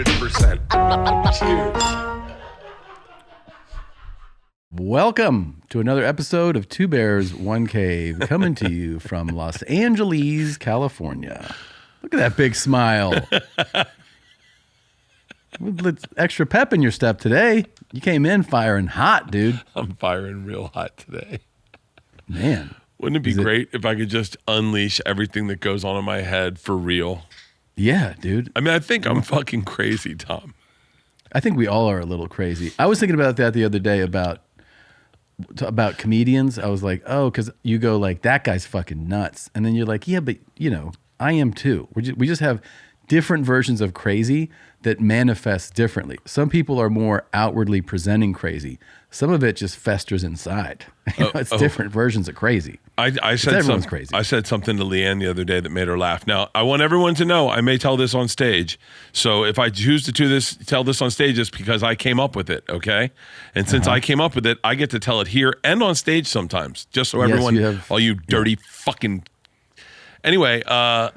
100%. Cheers. Welcome to another episode of Two Bears, One Cave, coming to you from Los Angeles, California. Look at that big smile. With extra pep in your step today. You came in firing hot, dude. I'm firing real hot today. Man. Wouldn't it be great if I could just unleash everything that goes on in my head for real? Yeah, dude. I mean, I think I'm fucking crazy, Tom. I think we all are a little crazy. I was thinking about that the other day about comedians. I was like, oh, because you go like, that guy's fucking nuts. And then you're like, yeah, but you know, I am too. We just have different versions of crazy that manifest differently. Some people are more outwardly presenting crazy. Some of it just festers inside. It's different versions of crazy. I said everyone's crazy. I said something to Leanne the other day that made her laugh. Now, I want everyone to know I may tell this on stage. So if I choose to tell this on stage, it's because I came up with it, okay? And since I came up with it, I get to tell it here and on stage sometimes, just so everyone, all you dirty fucking... Anyway, I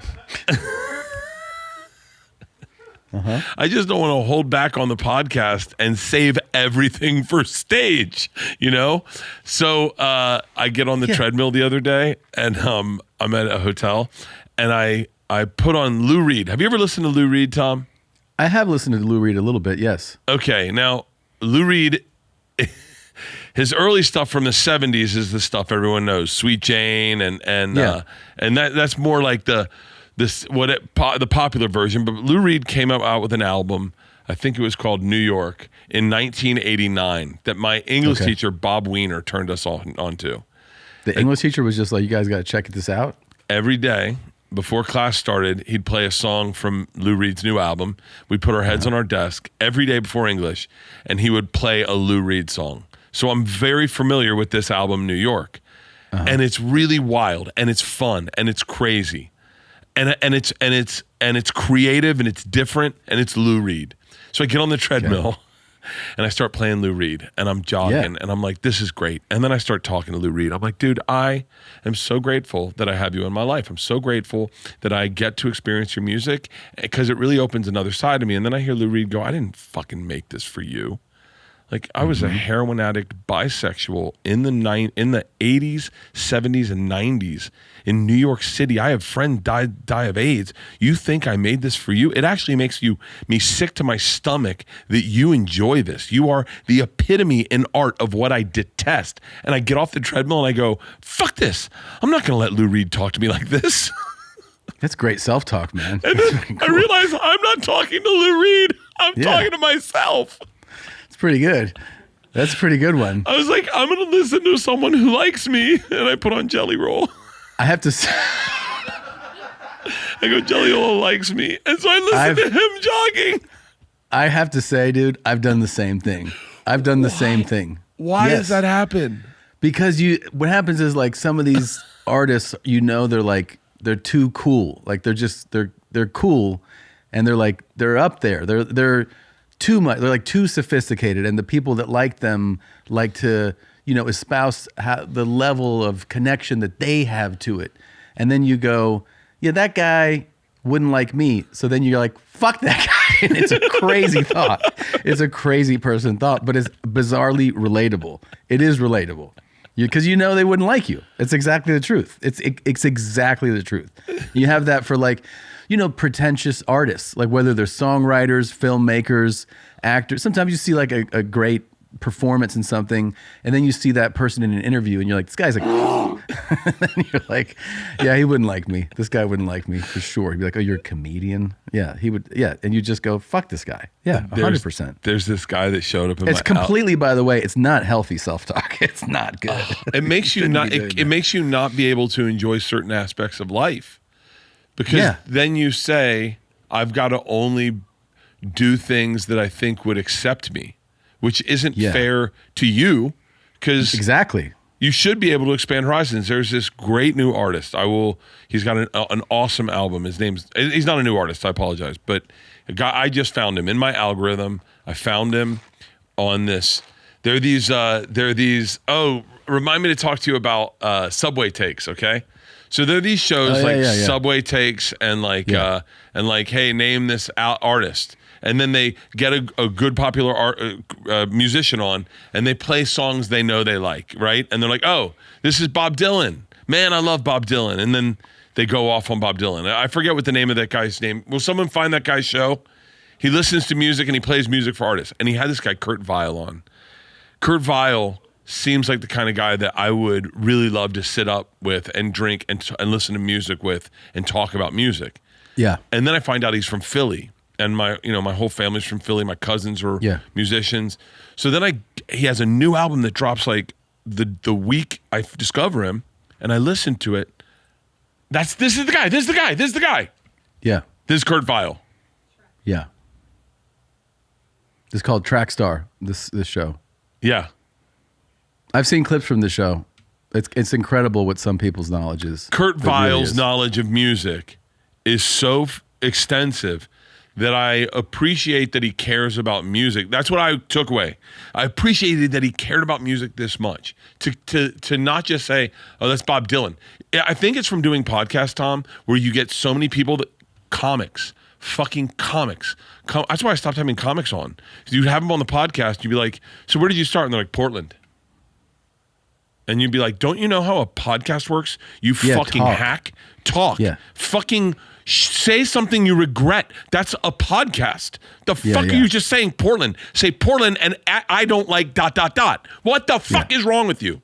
just don't want to hold back on the podcast and save everything for stage, you know? So I get on the treadmill the other day, and I'm at a hotel, and I put on Lou Reed. Have you ever listened to Lou Reed, Tom? I have listened to Lou Reed a little bit, yes. Okay, now, Lou Reed, his early stuff from the 70s is the stuff everyone knows, Sweet Jane, and that's more like the popular version. But Lou Reed came out with an album, I think it was called New York, in 1989, that my English teacher, Bob Weiner, turned us onto. The English teacher was just like, you guys got to check this out? Every day, before class started, he'd play a song from Lou Reed's new album. We'd put our heads on our desk every day before English, and he would play a Lou Reed song. So I'm very familiar with this album, New York. And it's really wild, and it's fun, and it's crazy. And it's creative, and it's different, and it's Lou Reed. So I get on the treadmill, and I start playing Lou Reed, and I'm jogging, and I'm like, this is great. And then I start talking to Lou Reed. I'm like, dude, I am so grateful that I have you in my life. I'm so grateful that I get to experience your music, because it really opens another side of me. And then I hear Lou Reed go, I didn't fucking make this for you. Like, I was a heroin addict, bisexual in the 80s, 70s, and 90s in New York City. I have friends die of AIDS. You think I made this for you? It actually makes me sick to my stomach that you enjoy this. You are the epitome in art of what I detest. And I get off the treadmill and I go, fuck this. I'm not going to let Lou Reed talk to me like this. That's great self-talk, man. And then I realize I'm not talking to Lou Reed. I'm talking to myself. Pretty good. That's a pretty good one. I was like, I'm going to listen to someone who likes me, and I put on Jelly Roll. I have to say, I go, Jelly Roll likes me, and so I listen to him jogging. I have to say, dude, I've done the same thing. Same thing. Why does that happen? Because what happens is, like, some of these artists, they're too cool. Like, they're cool, and they're up there. They're too much. They're like too sophisticated, and the people that like them like to, espouse the level of connection that they have to it. And then you go, yeah, that guy wouldn't like me. So then you're like, fuck that guy. And it's a crazy thought. It's a crazy person thought, but it's bizarrely relatable. It is relatable. Because they wouldn't like you. It's exactly the truth. It's exactly the truth. You have that for pretentious artists, like whether they're songwriters, filmmakers, actors. Sometimes you see like a great performance in something, and then you see that person in an interview, and you're like, this guy's like, and then you're like, yeah, he wouldn't like me. This guy wouldn't like me for sure. He'd be like, oh, you're a comedian? Yeah, he would. Yeah, and you just go, fuck this guy. Yeah, 100%. There's this guy that showed up. It's completely, by the way, it's not healthy self-talk. It's not good. It makes you not. It makes you not be able to enjoy certain aspects of life. Because then you say, I've got to only do things that I think would accept me, which isn't fair to you, because you should be able to expand horizons. There's this great new artist. He's got an awesome album. He's not a new artist, I apologize, but a guy, I just found him in my algorithm. I found him on this. There are these, remind me to talk to you about Subway takes, okay? So there are these shows yeah. Subway Takes and hey, name this artist. And then they get a good popular musician on, and they play songs they know they like, right? And they're like, oh, this is Bob Dylan. Man, I love Bob Dylan. And then they go off on Bob Dylan. I forget what the name of that guy's name. Will someone find that guy's show? He listens to music and he plays music for artists. And he had this guy, Kurt Vile, on. Kurt Vile seems like the kind of guy that I would really love to sit up with and drink and listen to music with and talk about music. Yeah. And then I find out he's from Philly. And my whole family's from Philly. My cousins are musicians. So then he has a new album that drops like the week I discover him, and I listen to it. This is the guy. This is the guy. Yeah. This is Kurt Vile. Yeah. It's called Track Star, this show. Yeah. I've seen clips from the show. It's incredible what some people's knowledge is. Kurt Vile's knowledge of music is so extensive that I appreciate that he cares about music. That's what I took away. I appreciated that he cared about music this much. To not just say, oh, that's Bob Dylan. I think it's from doing podcasts, Tom, where you get so many people that fucking comics. That's why I stopped having comics on. You'd have them on the podcast, you'd be like, so where did you start? And they're like, Portland. And you'd be like, don't you know how a podcast works? You fucking hack. Talk. Yeah. Fucking say something you regret. That's a podcast. The fuck are you just saying Portland? Say Portland and I don't like ... What the fuck is wrong with you?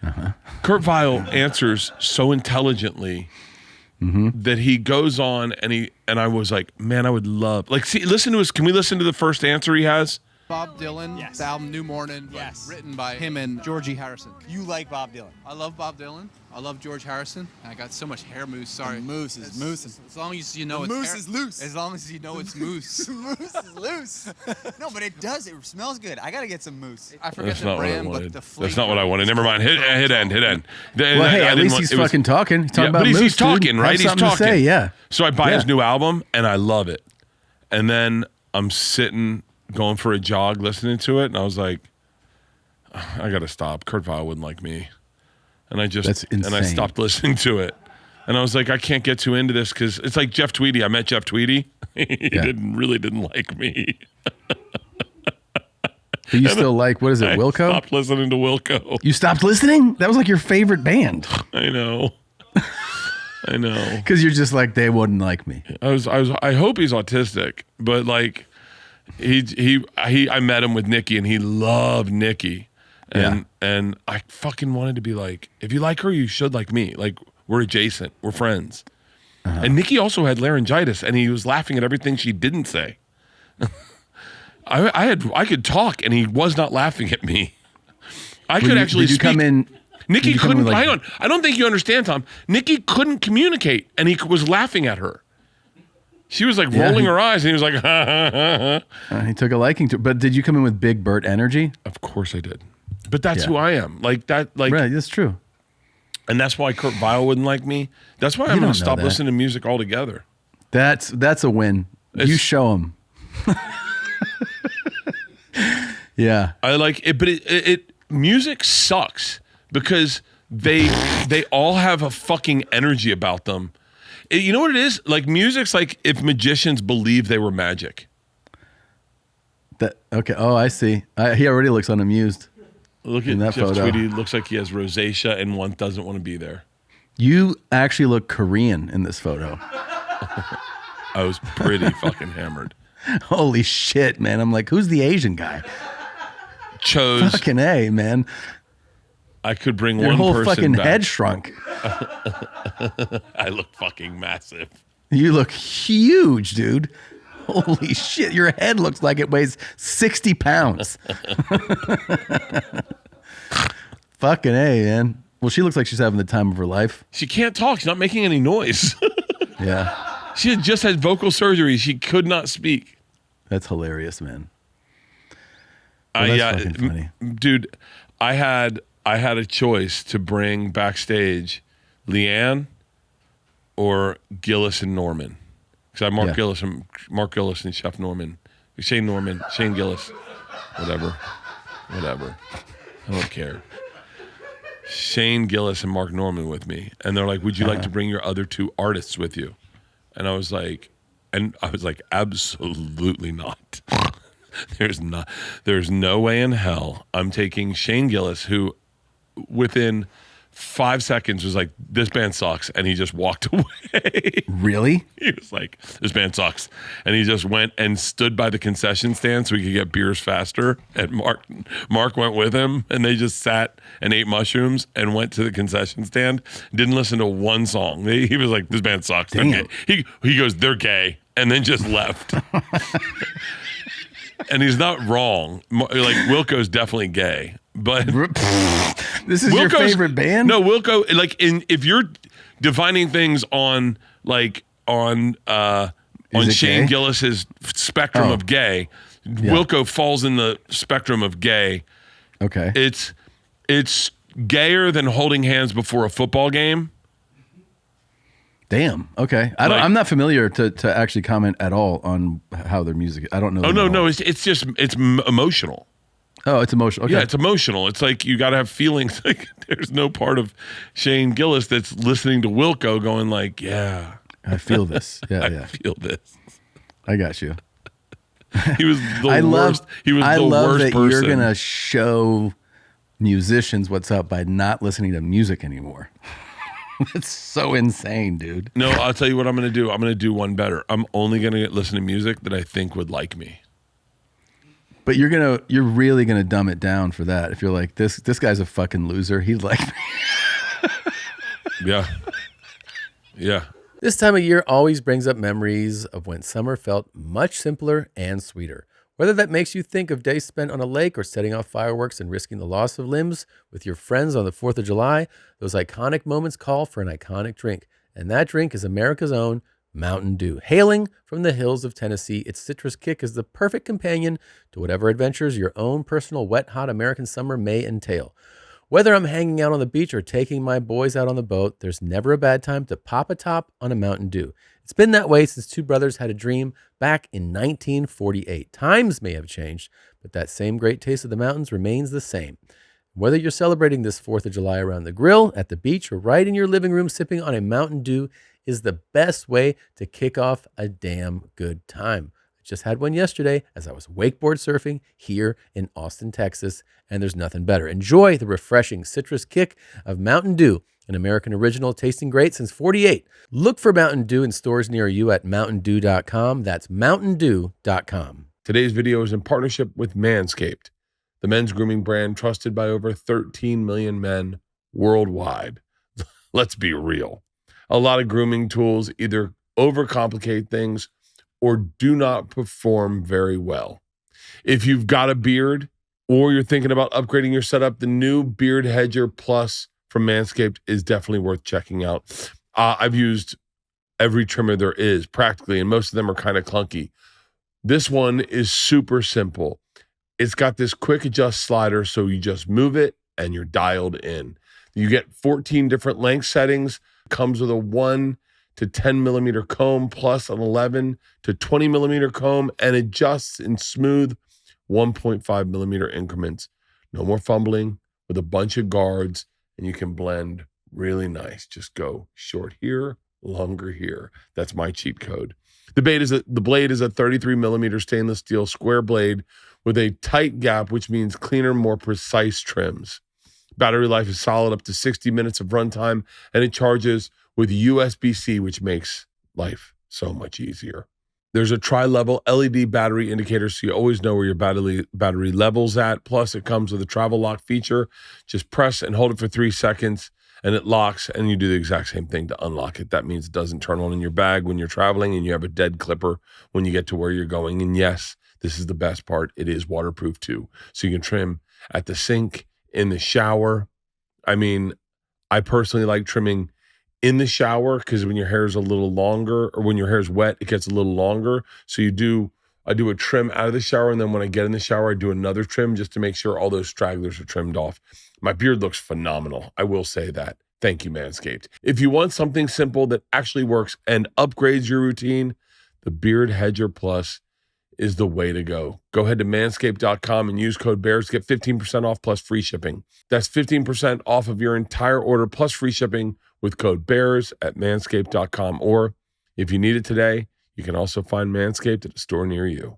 Uh-huh. Kurt Vile answers so intelligently that he goes on and I was like, man, I would love, listen to can we listen to the first answer he has? Bob Dylan, the album New Morning, written by him and Georgie Harrison. You like Bob Dylan? I love Bob Dylan. I love George Harrison. I got so much hair mousse. Sorry. The moose is moose. As long as you know the it's moose is loose. As long as you know it's mousse. Moose is loose. No, but it does. It smells good. I gotta get some mousse. I forget the brand, but the flavor. That's not what I wanted. Never mind. Hit end. Well, hey, at least he's fucking talking. He's talking about moose, he's talking, dude. right? He's talking. To say, yeah. So I buy his new album and I love it. And then I'm sitting, going for a jog, listening to it, and I was like, I gotta stop. Kurt Vile wouldn't like me. And I stopped listening to it. And I was like, I can't get too into this because it's like Jeff Tweedy. I met Jeff Tweedy. He really didn't like me. But you still like, what is it, Wilco? I stopped listening to Wilco. You stopped listening? That was like your favorite band. I know. Because you're just like, they wouldn't like me. I hope he's autistic, but like I met him with Nikki and he loved Nikki. And I fucking wanted to be like, if you like her, you should like me. Like, we're adjacent. We're friends. Uh-huh. And Nikki also had laryngitis, and he was laughing at everything she didn't say. I could talk, and he was not laughing at me. I could actually speak. Come in? Nikki couldn't. Hang on. I don't think you understand, Tom. Nikki couldn't communicate, and he was laughing at her. She was like rolling her eyes, and he was like, ha, ha, ha, ha. He took a liking to it. But did you come in with Big Bert energy? Of course I did. But that's who I am. Like that. Like right, that's true. And that's why Kurt Vile wouldn't like me. That's why I'm going to stop listening to music altogether. That's a win. You show him. Yeah. I like it, but it music sucks because they all have a fucking energy about them. You know what it is? Like music's like if magicians believe they were magic. Okay. Oh, I see. He already looks unamused. Look at Jeff Tweedy. Looks like he has rosacea and one doesn't want to be there. You actually look Korean in this photo. I was pretty fucking hammered. Holy shit, man. I'm like, who's the Asian guy? Chose. Fucking A, man. I could bring Your one whole person fucking back. head shrunk. I look fucking massive. You look huge, dude. Holy shit. Your head looks like it weighs 60 pounds. Fucking A, man. Well, she looks like she's having the time of her life. She can't talk. She's not making any noise. Yeah. She had just had vocal surgery. She could not speak. That's hilarious, man. Well, that's fucking funny. Dude, I had a choice to bring backstage Leanne or Gillis and Norman. Because I have Mark Gillis and Chef Norman. Shane Gillis. Whatever. I don't care. Shane Gillis and Mark Norman with me, and they're like, "Would you like to bring your other two artists with you?" And I was like, "Absolutely not. There's no way in hell I'm taking Shane Gillis, who within 5 seconds was like, this band sucks," and he just walked away. Really? He was like, this band sucks. And he just went and stood by the concession stand so he could get beers faster. And Mark went with him, and they just sat and ate mushrooms and went to the concession stand. Didn't listen to one song. He was like, this band sucks. They're Damn. gay. He goes, they're gay. And then just left. And he's not wrong. Like, Wilco's definitely gay. But this is your favorite band? No, Wilco. Like, if you're defining things on Shane gay? Gillis's spectrum of gay, Wilco falls in the spectrum of gay. Okay. It's gayer than holding hands before a football game. Damn. Okay. I'm not familiar to actually comment at all on how their music. I don't know. Oh no. It's emotional. Oh, it's emotional. Okay. Yeah, it's emotional. It's like you got to have feelings. Like, there's no part of Shane Gillis that's listening to Wilco going like, yeah, I feel this. Yeah, I feel this. I got you. He was the worst. He was I the love worst that person. you're gonna show musicians what's up by not listening to music anymore. That's so insane, dude. No, I'll tell you what I'm going to do. I'm going to do one better. I'm only going to listen to music that I think would like me. But you're really gonna dumb it down for that. If you're like, this guy's a fucking loser, he'd like me. Yeah. Yeah. This time of year always brings up memories of when summer felt much simpler and sweeter. Whether that makes you think of days spent on a lake or setting off fireworks and risking the loss of limbs with your friends on the 4th of July, those iconic moments call for an iconic drink. And that drink is America's own Mountain Dew. Hailing from the hills of Tennessee, its citrus kick is the perfect companion to whatever adventures your own personal wet, hot American summer may entail. Whether I'm hanging out on the beach or taking my boys out on the boat, there's never a bad time to pop a top on a Mountain Dew. It's been that way since two brothers had a dream back in 1948. Times may have changed, but that same great taste of the mountains remains the same. Whether you're celebrating this 4th of July around the grill, at the beach, or right in your living room sipping on a Mountain Dew is the best way to kick off a damn good time. I just had one yesterday as I was wakeboard surfing here in Austin, Texas, and there's nothing better. Enjoy the refreshing citrus kick of Mountain Dew, an American original tasting great since '48. Look for Mountain Dew in stores near you at mountaindew.com. That's mountaindew.com. Today's video is in partnership with Manscaped, the men's grooming brand trusted by over 13 million men worldwide. Let's be real. A lot of grooming tools either overcomplicate things or do not perform very well. If you've got a beard or you're thinking about upgrading your setup, the new Beard Hedger Plus from Manscaped is definitely worth checking out. I've used every trimmer there is practically, and most of them are kind of clunky. This one is super simple. It's got this quick adjust slider, so you just move it and you're dialed in. You get 14 different length settings. Comes with a 1 to 10 millimeter comb plus an 11 to 20 millimeter comb, and adjusts in smooth 1.5 millimeter increments. No more fumbling with a bunch of guards, and you can blend really nice. Just go short here, longer here. That's my cheat code. The blade is a 33 millimeter stainless steel square blade with a tight gap, which means cleaner, more precise trims. Battery life is solid up to 60 minutes of runtime, and it charges with USB-C, which makes life so much easier. There's a tri-level LED battery indicator, so you always know where your battery level's at. Plus, it comes with a travel lock feature. Just press and hold it for 3 seconds, and it locks, and you do the exact same thing to unlock it. That means it doesn't turn on in your bag when you're traveling, and you have a dead clipper when you get to where you're going. And yes, this is the best part. It is waterproof too, so you can trim at the sink, in the shower. I mean, I personally like trimming in the shower because when your hair is a little longer, or when your hair is wet, it gets a little longer. So I do a trim out of the shower, and then when I get in the shower, I do another trim just to make sure all those stragglers are trimmed off. My beard looks phenomenal. I will say that. Thank you, Manscaped. If you want something simple that actually works and upgrades your routine, the Beard Hedger Plus is the way to go. Go ahead to manscaped.com and use code BEARS. Get 15% off plus free shipping. That's 15% off of your entire order plus free shipping with code BEARS at manscaped.com. Or if you need it today, you can also find Manscaped at a store near you.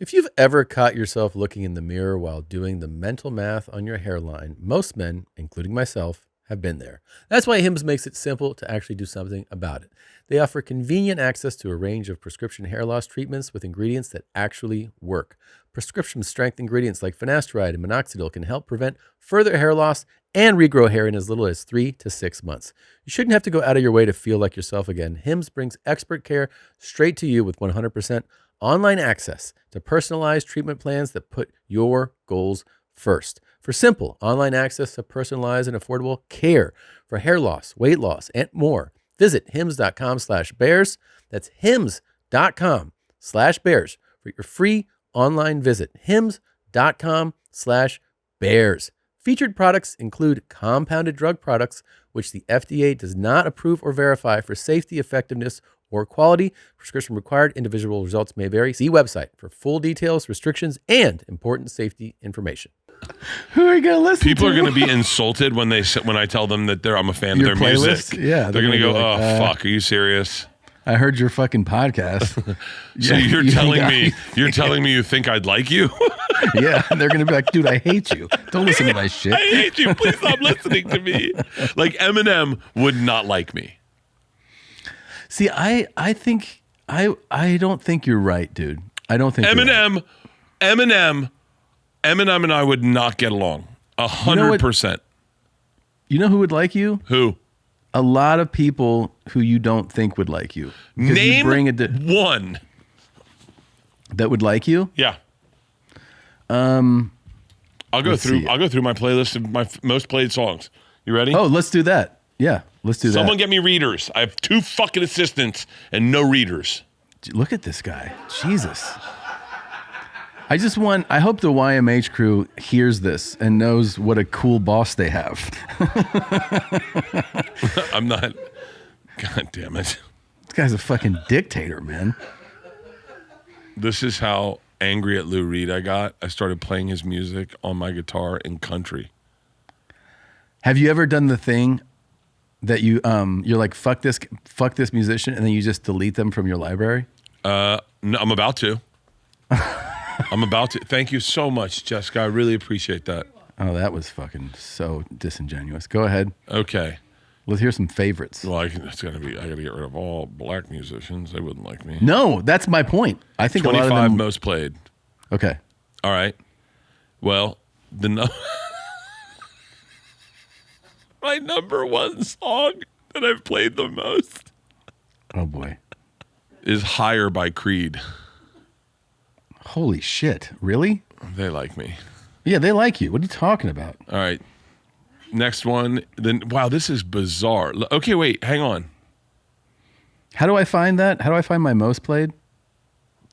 If you've ever caught yourself looking in the mirror while doing the mental math on your hairline, most men, including myself, have been there. That's why Hims makes it simple to actually do something about it. They offer convenient access to a range of prescription hair loss treatments with ingredients that actually work. Prescription strength ingredients like finasteride and minoxidil can help prevent further hair loss and regrow hair in as little as 3 to 6 months. You shouldn't have to go out of your way to feel like yourself again. Hims brings expert care straight to you with 100% online access to personalized treatment plans that put your goals first. For simple online access to personalized and affordable care for hair loss, weight loss, and more, visit hims.com/bears. That's hims.com/bears for your free online visit. hims.com/bears. Featured products include compounded drug products, which the FDA does not approve or verify for safety, effectiveness, or quality. Prescription required. Individual results may vary. See website for full details, restrictions, and important safety information. Who are you gonna listen People to? are going to be insulted when I tell them that I'm a fan Your of their playlist? music. Yeah, they're going to go, be like, "Oh fuck, are you serious?" I heard your fucking podcast. So Yeah, you're you telling think me you think I'd like you? Yeah, they're gonna be like, dude, I hate you. Don't listen to my shit. I hate you. Please stop listening to me. Like Eminem would not like me. See, I think I don't think you're right, dude. I don't think Eminem and I would not get along. 100%. You know who would like you? Who? A lot of people who you don't think would like you. Because Name you bring one that would like you. Yeah. I'll go through my playlist of my most played songs. You ready? Oh, let's do that. Yeah, let's do Someone that. get me readers. I have 2 fucking assistants and no readers. Look at this guy. Jesus. I hope the YMH crew hears this and knows what a cool boss they have. I'm not. God damn it. This guy's a fucking dictator, man. This is how angry at Lou Reed I got. I started playing his music on my guitar in country. Have you ever done the thing that you're like, fuck this musician, and then you just delete them from your library? No, I'm about to. Thank you so much, Jessica. I really appreciate that. Oh, that was fucking so disingenuous. Go ahead. Okay. Let's hear some favorites. Well, I got to get rid of all black musicians. They wouldn't like me. No, that's my point. I think 25 a lot of them. most played. Okay. All right. Well, my number one song that I've played the most Oh boy. is Higher by Creed. Holy shit. Really? They like me. Yeah, they like you. What are you talking about? All right. Next one. Then wow, this is bizarre. Okay, wait, hang on. How do I find that? How do I find my most played?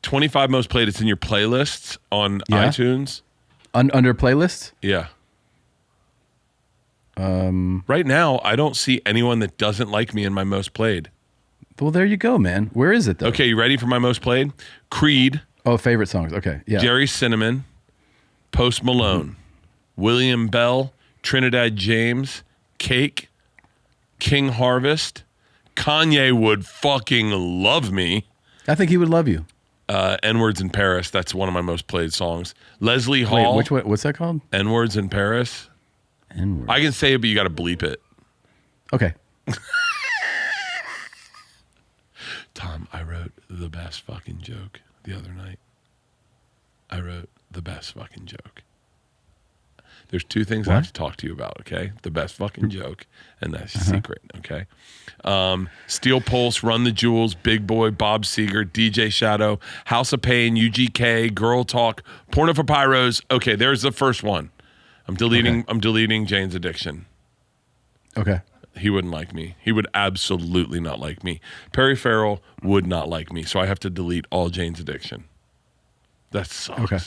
25 most played. It's in your playlists on Yeah. iTunes. Under playlists? Yeah. Right now, I don't see anyone that doesn't like me in my most played. Well, there you go, man. Where is it though? Okay, you ready for my most played? Creed, Oh, favorite songs. Okay. Yeah. Jerry Cinnamon, Post Malone, William Bell, Trinidad James, Cake, King Harvest. Kanye would fucking love me. I think he would love you. N-Words in Paris. That's one of my most played songs. Leslie Hall. Wait, which one? What's that called? N-Words in Paris. N-word. I can say it, but you got to bleep it. Okay. Tom, I wrote the best fucking joke the other night. I wrote the best fucking joke. There's 2 things I have to talk to you about, okay? The best fucking joke, and that's a secret, okay? Steel Pulse, Run the Jewels, Big Boy, Bob Seger, DJ Shadow, House of Pain, UGK, Girl Talk, Porno for Pyros. Okay, there's the first one. I'm deleting Jane's Addiction. Okay. He wouldn't like me. He would absolutely not like me. Perry Farrell would not like me, so I have to delete all Jane's Addiction. That sucks. Okay.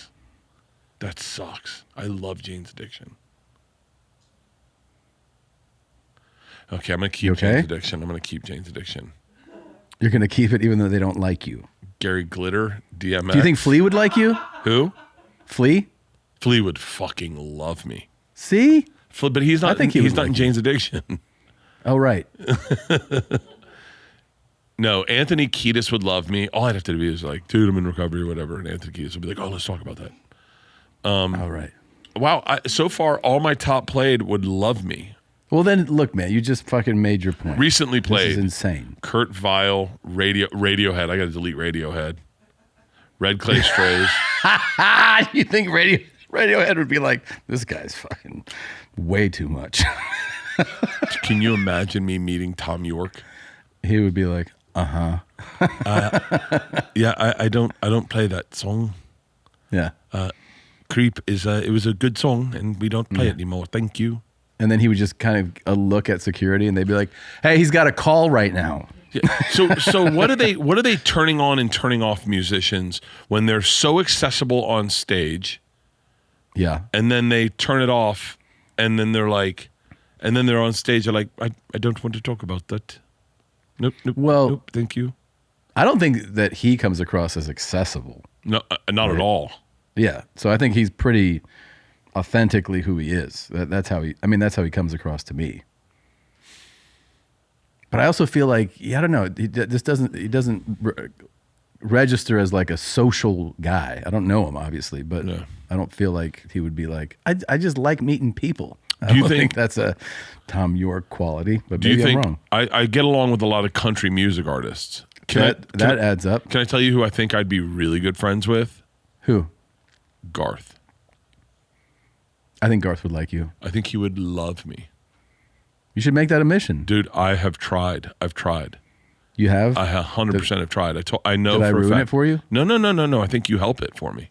That sucks. I love Jane's Addiction. Okay, I'm going to keep Jane's Addiction. I'm going to keep Jane's Addiction. You're going to keep it even though they don't like you. Gary Glitter, DMX. Do you think Flea would like you? Who? Flea? Flea would fucking love me. See? But he's not. I think he's not like in Jane's Addiction. Oh, right. No, Anthony Kiedis would love me. All I'd have to do is like, dude, I'm in recovery or whatever. And Anthony Kiedis would be like, oh, let's talk about that. All right. Wow. So far, all my top played would love me. Well, then, look, man, you just fucking made your point. Recently This played. is insane. Kurt Vile, Radiohead. I got to delete Radiohead. Red Clay Strays. You think Radiohead would be like, this guy's fucking way too much. Can you imagine me meeting Tom York? He would be like, Yeah, I don't play that song. yeah. Creep is it was a good song and we don't play it anymore. Thank you. And then he would just kind of look at security and they'd be like, hey, he's got a call right now. Yeah. So what are they turning on and turning off musicians when they're so accessible on stage? Yeah. And then they turn it off and then they're like, and then they're on stage. They're like, I don't want to talk about that. Nope. Well- nope. Thank you. I don't think that he comes across as accessible. No, not at all. Yeah. So I think he's pretty authentically who he is. That's how he comes across to me. But I also feel like, I don't know, he doesn't register as like a social guy. I don't know him, obviously, but No. I don't feel like he would be like, I just like meeting people. I Do you don't think that's a Tom York quality, but Do you maybe I'm think wrong. I get along with a lot of country music artists? That adds up. Can I tell you who I think I'd be really good friends with? Who? Garth. I think Garth would like you. I think he would love me. You should make that a mission. Dude, I have tried. I've tried. You have? I 100% have tried. I know Did I for a ruin fact. it for you? No. I think you help it for me.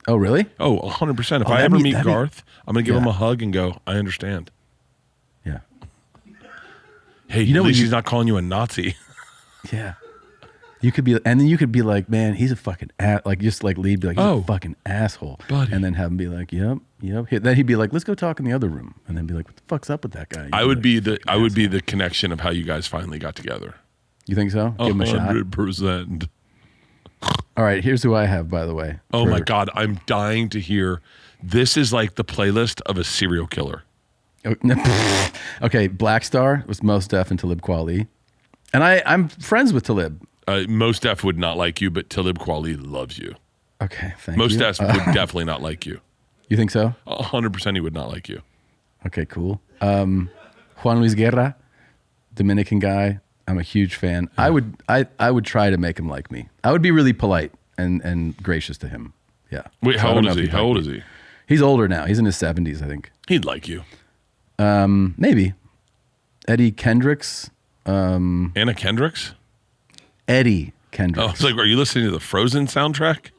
Oh, really? Oh, 100%. If I that'd ever be- meet that'd be- Garth, I'm going to give Yeah. him a hug and go, I understand. Yeah. Hey, You know at what least you- he's not calling you a Nazi. Yeah. You could be, and then you could be like, man, he's a fucking like just like lead, be like, he's Oh. a fucking asshole, Buddy. and then have him be like, yep. Then he'd be like, let's go talk in the other room, and then be like, what the fuck's up with that guy? I would be the connection of how you guys finally got together. You think so? Give him a shot. 100%. All right, here's who I have, by the way. Oh my God, I'm dying to hear. This is like the playlist of a serial killer. Okay, Black Star was Mos Def and Talib Kweli, and I'm friends with Talib. Mos Def would not like you, but Talib Kweli loves you. Okay, thank Mos you. Def would definitely not like you. You think so? 100% he would not like you. Okay, cool. Juan Luis Guerra, Dominican guy. I'm a huge fan. I would try to make him like me. I would be really polite and gracious to him. Yeah. Wait, So I how don't old know is if he? he'd How like old me. is he? He's older now. He's in his 70s, I think. He'd like you. Maybe. Eddie Kendricks. Anna Kendricks? Eddie Oh, Kendricks. it's like, are you listening to the Frozen soundtrack?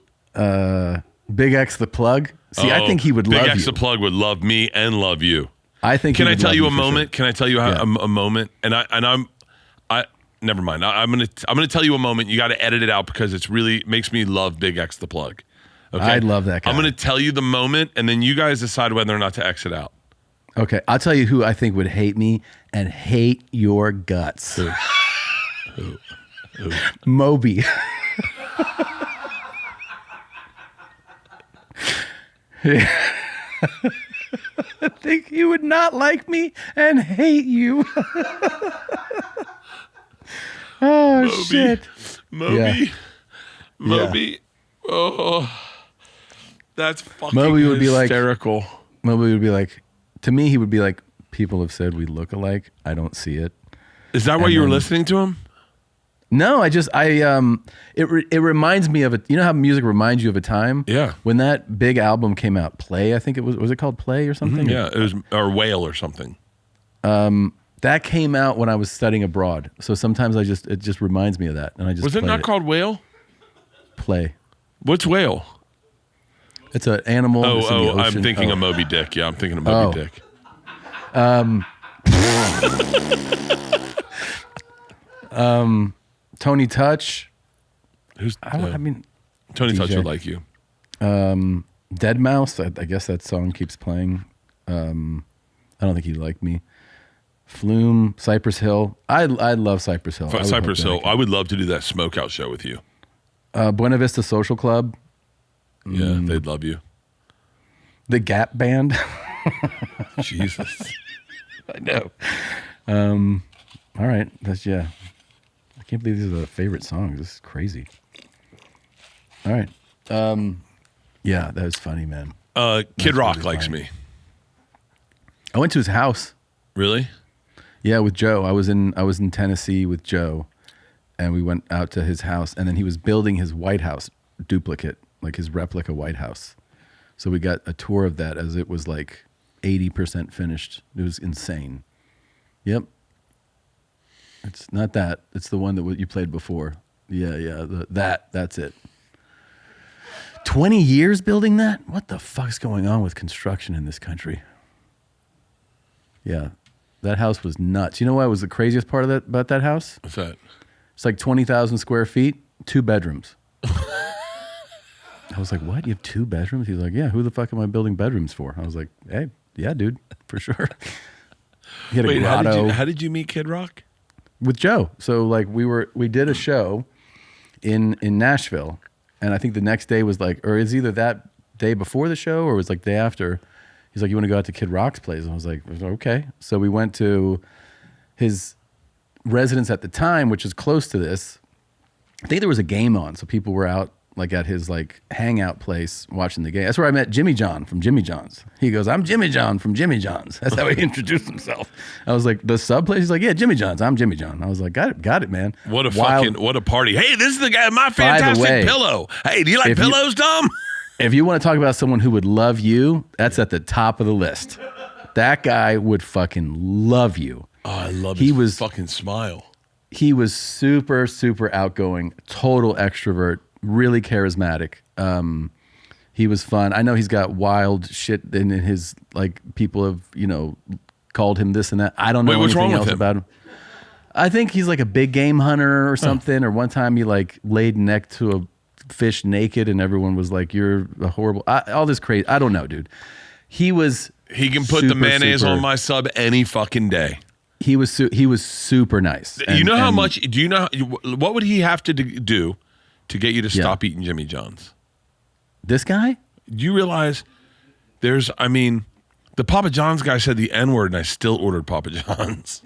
Big X the Plug. See, I think he would love Big X you. the Plug would love me and love you. I think. Can he I would tell love you a for moment? sure. Can I tell you how, Yeah. a moment? And I'm never mind. I'm gonna tell you a moment. You got to edit it out because it's really makes me love Big X the Plug. Okay, I love that guy. I'm gonna tell you the moment, and then you guys decide whether or not to exit out. Okay, I'll tell you who I think would hate me and hate your guts. Who? Moby. I think he would not like me and hate you. Oh, shit. Moby. Moby. Oh, that's fucking Moby would be like- hysterical. Moby would be like, to me, he would be like, people have said we look alike. I don't see it. Is that why And you were then- listening to him? No, it reminds me of it. You know how music reminds you of a time? Yeah. When that big album came out, Play, I think it was it called Play or something? Yeah, it was or Whale or something. That came out when I was studying abroad. So sometimes it just reminds me of that. And I just Was it played not called Whale? Play. What's Whale? It's an animal. that's in the I'm ocean. thinking Oh. of Moby Dick. Yeah, I'm thinking of Moby Oh. Dick. Tony Touch. Who's I mean, Tony Touch DJ. would like you? Dead Mouse. I guess that song keeps playing. I don't think he'd like me. Flume, Cypress Hill. I love Cypress Hill. I would hope Cypress that I Hill. could- I would love to do that smokeout show with you. Buena Vista Social Club. Yeah, they'd love you. The Gap Band. Jesus. I know. All right. That's, yeah. I can't believe these are the favorite songs. This is crazy. All right. Yeah, that was funny, man. Kid Rock really likes funny. me. I went to his house. Really? Yeah, with Joe. I was in Tennessee with Joe, and we went out to his house, and then he was building his White House duplicate, like his replica White House. So we got a tour of that as it was like 80% finished. It was insane. Yep. It's not that. It's the one that you played before. Yeah. That's it. 20 years building that? What the fuck's going on with construction in this country? Yeah. That house was nuts. You know what was the craziest part of that about that house? What's that? It's like 20,000 square feet, 2 bedrooms. I was like, what? You have 2 bedrooms? He's like, yeah, who the fuck am I building bedrooms for? I was like, hey, yeah, dude, for sure. He had a grotto. How did you meet Kid Rock? With Joe. So like we did a show in Nashville, and I think the next day was like, or it's either that day before the show or it was like day after. He's like, you want to go out to Kid Rock's place? And I was like, okay. So we went to his residence at the time, which is close to this. I think there was a game on, so people were out like at his like hangout place watching the game. That's where I met Jimmy John from Jimmy John's. He goes, I'm Jimmy John from Jimmy John's. That's how he introduced himself. I was like, the sub place? He's like, yeah, Jimmy John's. I'm Jimmy John. I was like, got it, man. What a party. Hey, this is the guy, my fantastic pillow. Hey, do you like pillows, Dom? If you want to talk about someone who would love you, that's at the top of the list. That guy would fucking love you. Oh, I love his fucking smile. He was super, super outgoing, total extrovert, really charismatic. He was fun. I know he's got wild shit in his, like, people have, called him this and that. I don't know anything else about him. I think he's like a big game hunter or something. Or one time he like laid neck to a fish naked and everyone was like, you're a horrible, all this crazy. I don't know, dude. He can put the mayonnaise on my sub any fucking day. He was super nice. You know how much, do you know, what would he have to do to get you to stop eating Jimmy John's? This guy? Do you realize the Papa John's guy said the N-word and I still ordered Papa John's.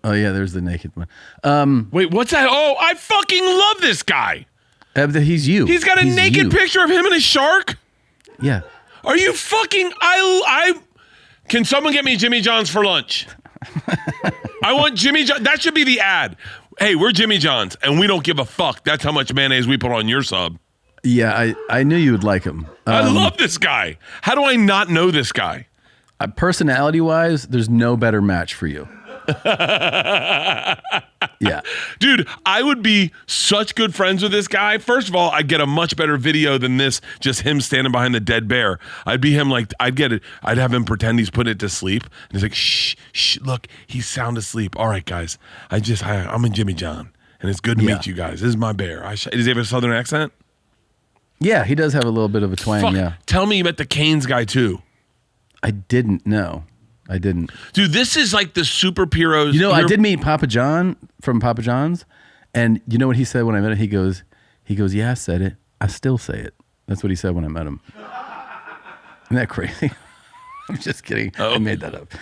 Oh yeah, there's the naked one. Wait, what's that? Oh, I fucking love this guy. He's you. He's got a naked picture of him and a shark? Yeah. Are you fucking, can someone get me Jimmy John's for lunch? I want Jimmy John. That should be the ad. Hey, we're Jimmy John's and we don't give a fuck. That's how much mayonnaise we put on your sub. Yeah, I knew you would like him. I love this guy. How do I not know this guy? Personality-wise, there's no better match for you. Yeah. Dude, I would be such good friends with this guy. First of all, I'd get a much better video than this, just him standing behind the dead bear. I'd be him like, I'd have him pretend he's putting it to sleep. And he's like, shh, look, he's sound asleep. All right, guys, I'm in Jimmy John. And it's good to meet you guys. This is my bear. Does he have a southern accent? Yeah, he does have a little bit of a twang, yeah. Tell me you met the Canes guy too. I didn't know. I didn't. Dude, this is like the superheroes. I did meet Papa John from Papa John's, and you know what he said when I met him? He goes, yeah, I said it. I still say it. That's what he said when I met him. Isn't that crazy? I'm just kidding. Oh. I made that up.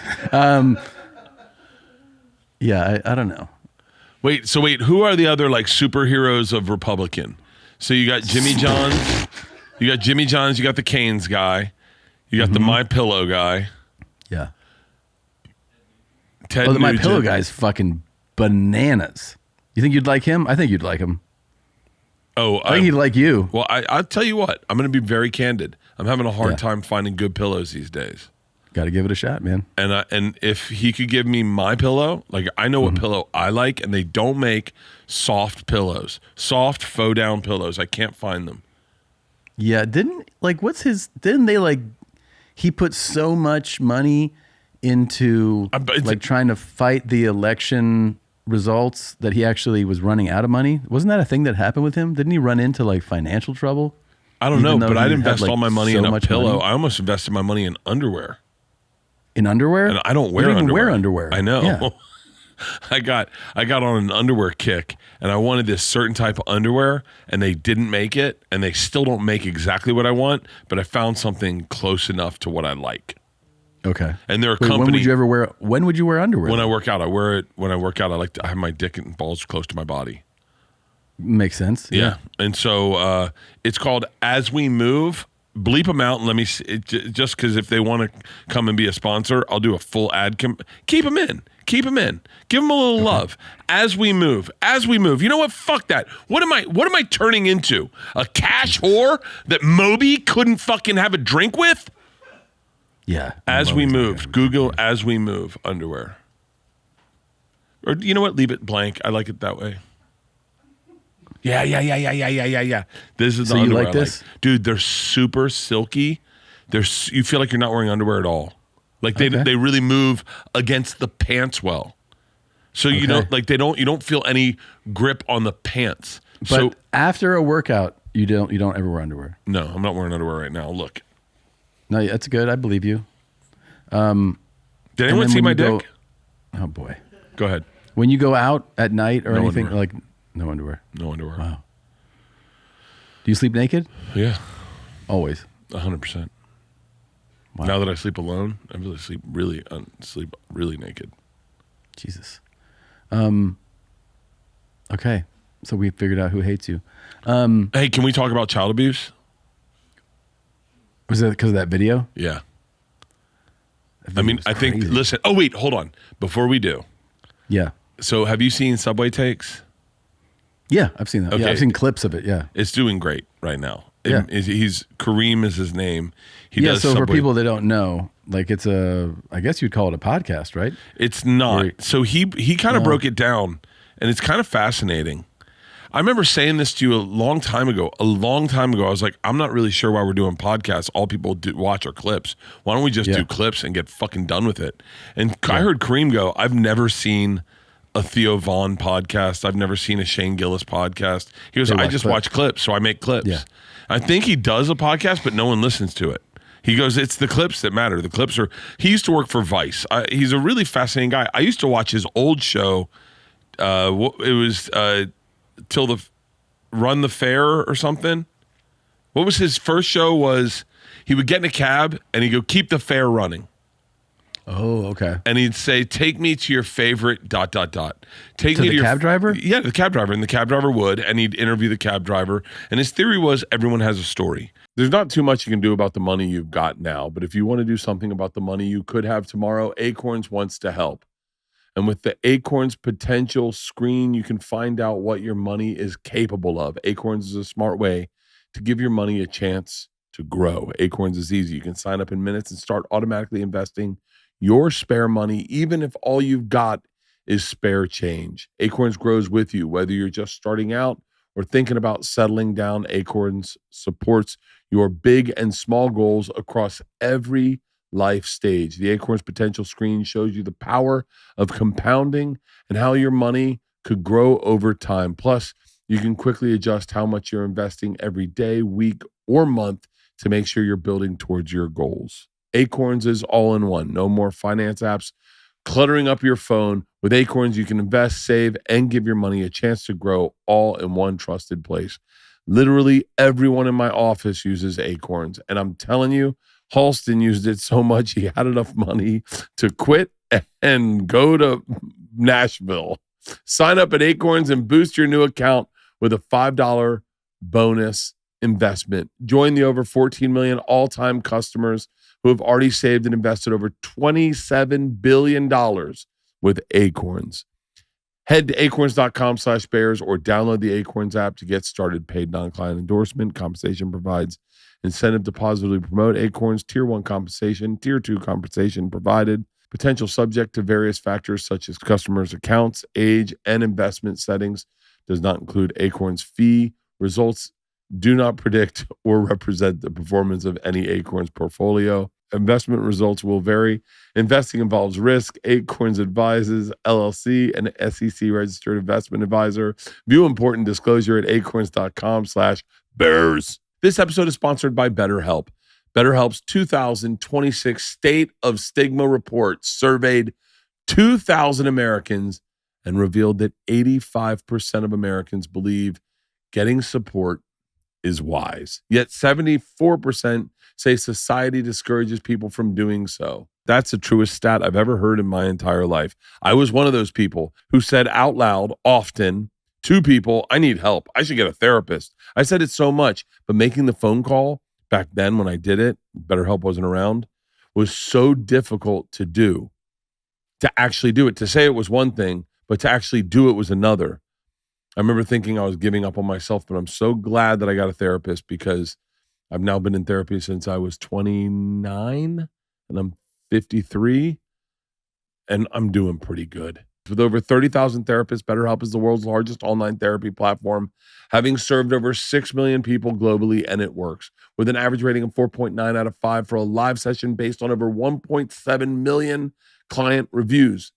Yeah, I don't know. Wait, who are the other like superheroes of Republican? So you got Jimmy John's, you got the Canes guy, you got the MyPillow guy. Yeah. Ted the MyPillow guy is fucking bananas. You think you'd like him? I think you'd like him. Oh, I think he'd like you. Well, I'll tell you what. I'm going to be very candid. I'm having a hard time finding good pillows these days. Got to give it a shot, man. And if he could give me MyPillow, like I know what pillow I like, and they don't make soft pillows, soft faux down pillows. I can't find them. Yeah, he put so much money into trying to fight the election results that he actually was running out of money. Wasn't that a thing that happened with him? Didn't he run into like financial trouble? I don't know, but I'd invest all my money in a pillow. I almost invested my money in underwear. In underwear? And I don't wear underwear. Wear underwear. I know. Yeah. I got on an underwear kick, and I wanted this certain type of underwear, and they didn't make it, and they still don't make exactly what I want, but I found something close enough to what I like. Okay. And they're a Wait, company. when would you wear underwear? When I work out, I wear it. When I work out, I like to have my dick and balls close to my body. Makes sense. Yeah. And so it's called As We Move. Bleep them out and let me see, just because if they want to come and be a sponsor, I'll do a full ad. Keep them in. Give them a little love. As we move. You know what? Fuck that. What am I turning into? A cash whore that Moby couldn't fucking have a drink with? Yeah. As we move. Google As We Move underwear. Or you know what? Leave it blank. I like it that way. Yeah. This is the you underwear like I this? Dude, they're super silky. You feel like you're not wearing underwear at all. Like they really move against the pants well. So you don't feel any grip on the pants. But after a workout, you don't ever wear underwear. No, I'm not wearing underwear right now. Look. No, that's good. I believe you. Did anyone see my dick? Oh boy. Go ahead. When you go out at night or No anything, underwear. like no underwear. No underwear. Wow. Do you sleep naked? Yeah. Always. 100%. Wow. Now that I sleep alone, I really sleep really naked. Jesus. Okay. So we figured out who hates you. Hey, can we talk about child abuse? Was it because of that video? Yeah. That I mean, video was I think, crazy. listen. Oh, wait, hold on. Before we do. Yeah. So have you seen Subway Takes? Yeah, I've seen that. Okay. Yeah, I've seen clips of it. Yeah. It's doing great right now. Yeah. He's Kareem is his name. He Yeah. does So for Subway. people that don't know, like I guess you'd call it a podcast, right? It's not. Right. So he kind of broke it down, and it's kind of fascinating. I remember saying this to you a long time ago. I was like, I'm not really sure why we're doing podcasts. All people watch are clips. Why don't we just do clips and get fucking done with it? And I heard Kareem go, I've never seen a Theo Vaughn podcast. I've never seen a Shane Gillis podcast. He goes, I just watch clips, so I make clips. Yeah. I think he does a podcast, but no one listens to it. He goes, it's the clips that matter. The clips are, he used to work for Vice. He's a really fascinating guy. I used to watch his old show. It was Till the Run the Fair or something. What was his first show was he would get in a cab and he'd go, keep the fair running. Oh, okay. And he'd say, take me to your favorite ... Take To me the to your cab driver? Yeah, the cab driver. And the cab driver would, and he'd interview the cab driver. And his theory was everyone has a story. There's not too much you can do about the money you've got now, but if you want to do something about the money you could have tomorrow, Acorns wants to help. And with the Acorns potential screen, you can find out what your money is capable of. Acorns is a smart way to give your money a chance to grow. Acorns is easy. You can sign up in minutes and start automatically investing your spare money, even if all you've got is spare change. Acorns grows with you, whether you're just starting out or thinking about settling down. Acorns supports your big and small goals across every life stage. The Acorns Potential Screen shows you the power of compounding and how your money could grow over time. Plus, you can quickly adjust how much you're investing every day, week, or month to make sure you're building towards your goals. Acorns is all in one. No more finance apps cluttering up your phone. With Acorns, you can invest, save, and give your money a chance to grow all in one trusted place. Literally everyone in my office uses Acorns. And I'm telling you, Halston used it so much he had enough money to quit and go to Nashville. Sign up at Acorns and boost your new account with a $5 bonus investment. Join the over 14 million all-time customers who have already saved and invested over $27 billion with Acorns. Head to acorns.com/bears or download the Acorns app to get started. Paid non-client endorsement. Compensation provides incentive to positively promote Acorns. Tier 1 compensation. Tier 2 compensation provided. Potential subject to various factors such as customers' accounts, age, and investment settings. Does not include Acorns fee. Results do not predict or represent the performance of any Acorns portfolio. Investment results will vary. Investing involves risk. Acorns advises LLC and SEC registered investment advisor. View important disclosure at acorns.com/bears. This episode is sponsored by BetterHelp. BetterHelp's 2026 State of Stigma report surveyed 2,000 Americans and revealed that 85% of Americans believe getting support is wise. Yet 74% say society discourages people from doing so. That's the truest stat I've ever heard in my entire life. I was one of those people who said out loud often to people, I need help. I should get a therapist. I said it so much, but making the phone call back then when I did it, BetterHelp wasn't around, was so difficult to do. To actually do it. To say it was one thing, but to actually do it was another. I remember thinking I was giving up on myself, but I'm so glad that I got a therapist because I've now been in therapy since I was 29 and I'm 53 and I'm doing pretty good. With over 30,000 therapists, BetterHelp is the world's largest online therapy platform, having served over 6 million people globally, and it works. With an average rating of 4.9 out of 5 for a live session based on over 1.7 million client reviews.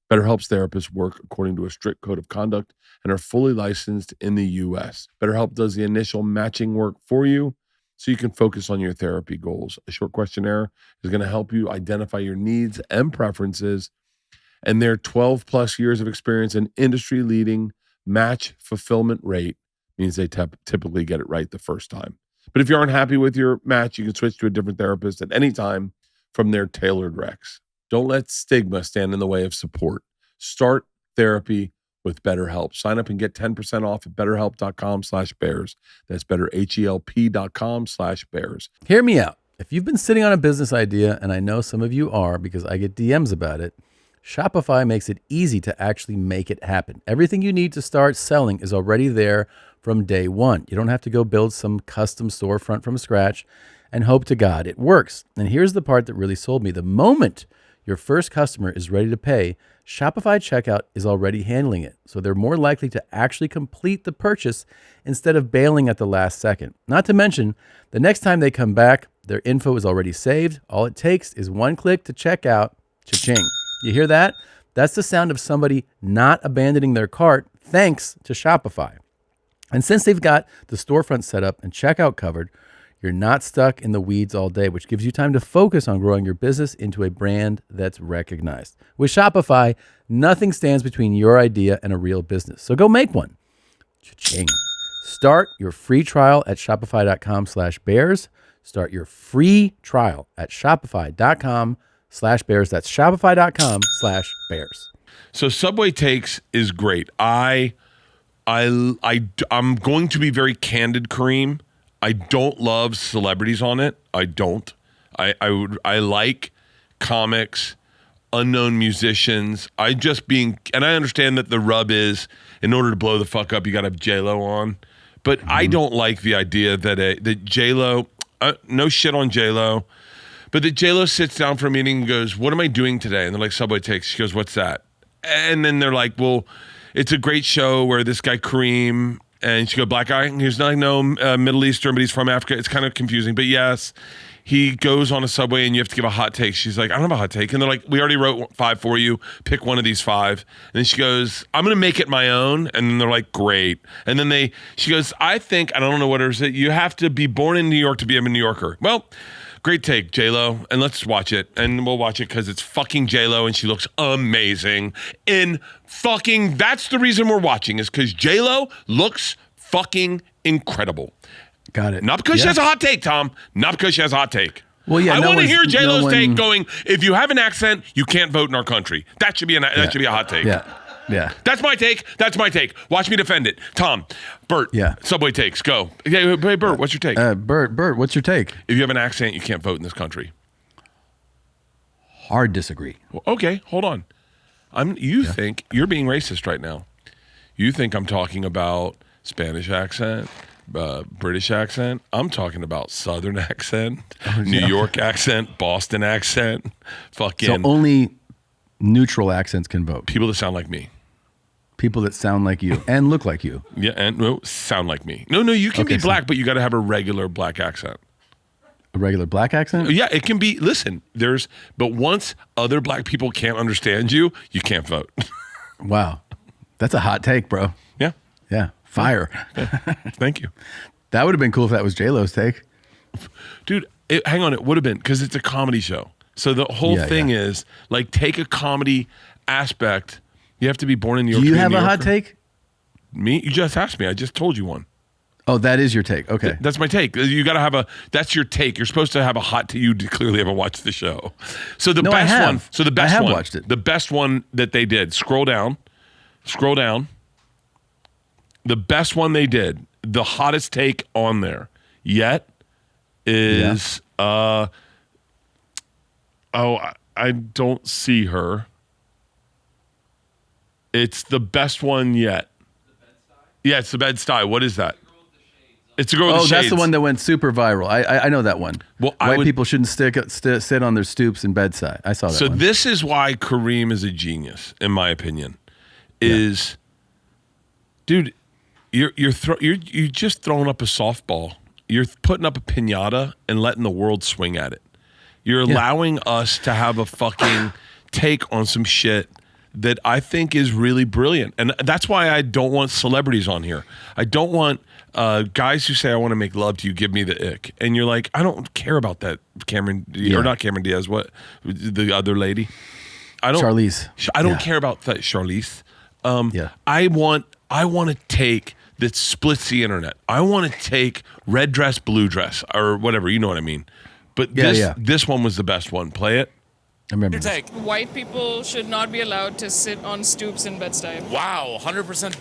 BetterHelp's therapists work according to a strict code of conduct and are fully licensed in the U.S. BetterHelp does the initial matching work for you so you can focus on your therapy goals. A short questionnaire is going to help you identify your needs and preferences, and their 12-plus years of experience and industry-leading match fulfillment rate means they typically get it right the first time. But if you aren't happy with your match, you can switch to a different therapist at any time from their tailored recs. Don't let stigma stand in the way of support. Start therapy with BetterHelp. Sign up and get 10% off at betterhelp.com/bears. That's betterhelp.com/bears. Hear me out. If you've been sitting on a business idea, and I know some of you are because I get DMs about it, Shopify makes it easy to actually make it happen. Everything you need to start selling is already there from day one. You don't have to go build some custom storefront from scratch and hope to God it works. And here's the part that really sold me. The moment your first customer is ready to pay, Shopify Checkout is already handling it. So they're more likely to actually complete the purchase instead of bailing at the last second. Not to mention, the next time they come back, their info is already saved. All it takes is one click to check out. Cha-ching. You hear that? That's the sound of somebody not abandoning their cart thanks to Shopify. And since they've got the storefront set up and checkout covered, you're not stuck in the weeds all day, which gives you time to focus on growing your business into a brand that's recognized. With Shopify, nothing stands between your idea and a real business. So go make one. Cha-ching. Start your free trial at shopify.com/bears. Start your free trial at shopify.com/bears. That's shopify.com/bears. So Subway Takes is great. I'm going to be very candid, Kareem. I don't love celebrities on it. I don't. I like comics, unknown musicians. And I understand that the rub is in order to blow the fuck up, you got to have J.Lo on. But I don't like the idea that J.Lo, no shit on J.Lo, but that J.Lo sits down for a meeting and goes, what am I doing today? And they're like, Subway Takes. She goes, what's that? And then they're like, well, it's a great show where this guy Kareem, and she goes, black guy, he's not Middle Eastern, but he's from Africa. It's kind of confusing, but yes, he goes on a Subway and you have to give a hot take. She's like, I don't have a hot take. And they're like, we already wrote 5 for you. Pick one of these 5. And then she goes, I'm going to make it my own. And then they're like, great. And then she goes, I don't know what it is. You have to be born in New York to be a New Yorker. Well, great take, J.Lo. And let's watch it. And we'll watch it because it's fucking J.Lo and she looks amazing. That's the reason we're watching is because J.Lo looks fucking incredible. Got it. Not because she has a hot take, Tom. Not because she has a hot take. Well, yeah, I want to hear J.Lo's take going, if you have an accent, you can't vote in our country. That should be a hot take. Yeah. That's my take. Watch me defend it. Tom, Bert, Subway Takes, go. Hey, Bert, what's your take? Bert, what's your take? If you have an accent, you can't vote in this country. Hard disagree. Well, okay, hold on. You think you're being racist right now. You think I'm talking about Spanish accent, British accent. I'm talking about Southern accent, New York accent, Boston accent, fucking. So only neutral accents can vote. People that sound like me. People that sound like you and look like you. Yeah, and sound like me. No, you can be black, but you got to have a regular black accent. A regular black accent? Yeah, it can be. Listen, but once other black people can't understand you, you can't vote. Wow. That's a hot take, bro. Yeah. Yeah. Fire. Thank you. That would have been cool if that was J.Lo's take. Dude, hang on. It would have been because it's a comedy show. So the whole thing is like take a comedy aspect You have to be born in New York. Do you to be have New a hot Yorker. take? Me? You just asked me. I just told you one. Oh, that is your take. Okay. That's my take. You got to have that's your take. You're supposed to have a hot take. You clearly haven't watched the show. So the No, I best have. one. So the best I have one. watched it. The best one that they did. Scroll down. The best one they did. The hottest take on there yet is I don't see her. It's the best one yet. Yeah, it's the Bed-Stuy. What is that? It's a girl with the shades. That's the one that went super viral. I know that one. Well, White people shouldn't sit on their stoops in Bed-Stuy. I saw that So one. this is why Kareem is a genius, in my opinion. Dude, you're just throwing up a softball. You're putting up a piñata and letting the world swing at it. You're allowing us to have a fucking take on some shit that I think is really brilliant. And that's why I don't want celebrities on here. I don't want guys who say, I want to make love to you, give me the ick. And you're like, I don't care about that, or not Cameron Diaz, what, the other lady? Charlize. I don't care about that, Charlize. Yeah. I want a take that splits the internet. I want to take red dress, blue dress, or whatever, you know what I mean. But this one was the best one. Play it. I remember. Your take. White people should not be allowed to sit on stoops in Bed-Stuy. Wow, 100%,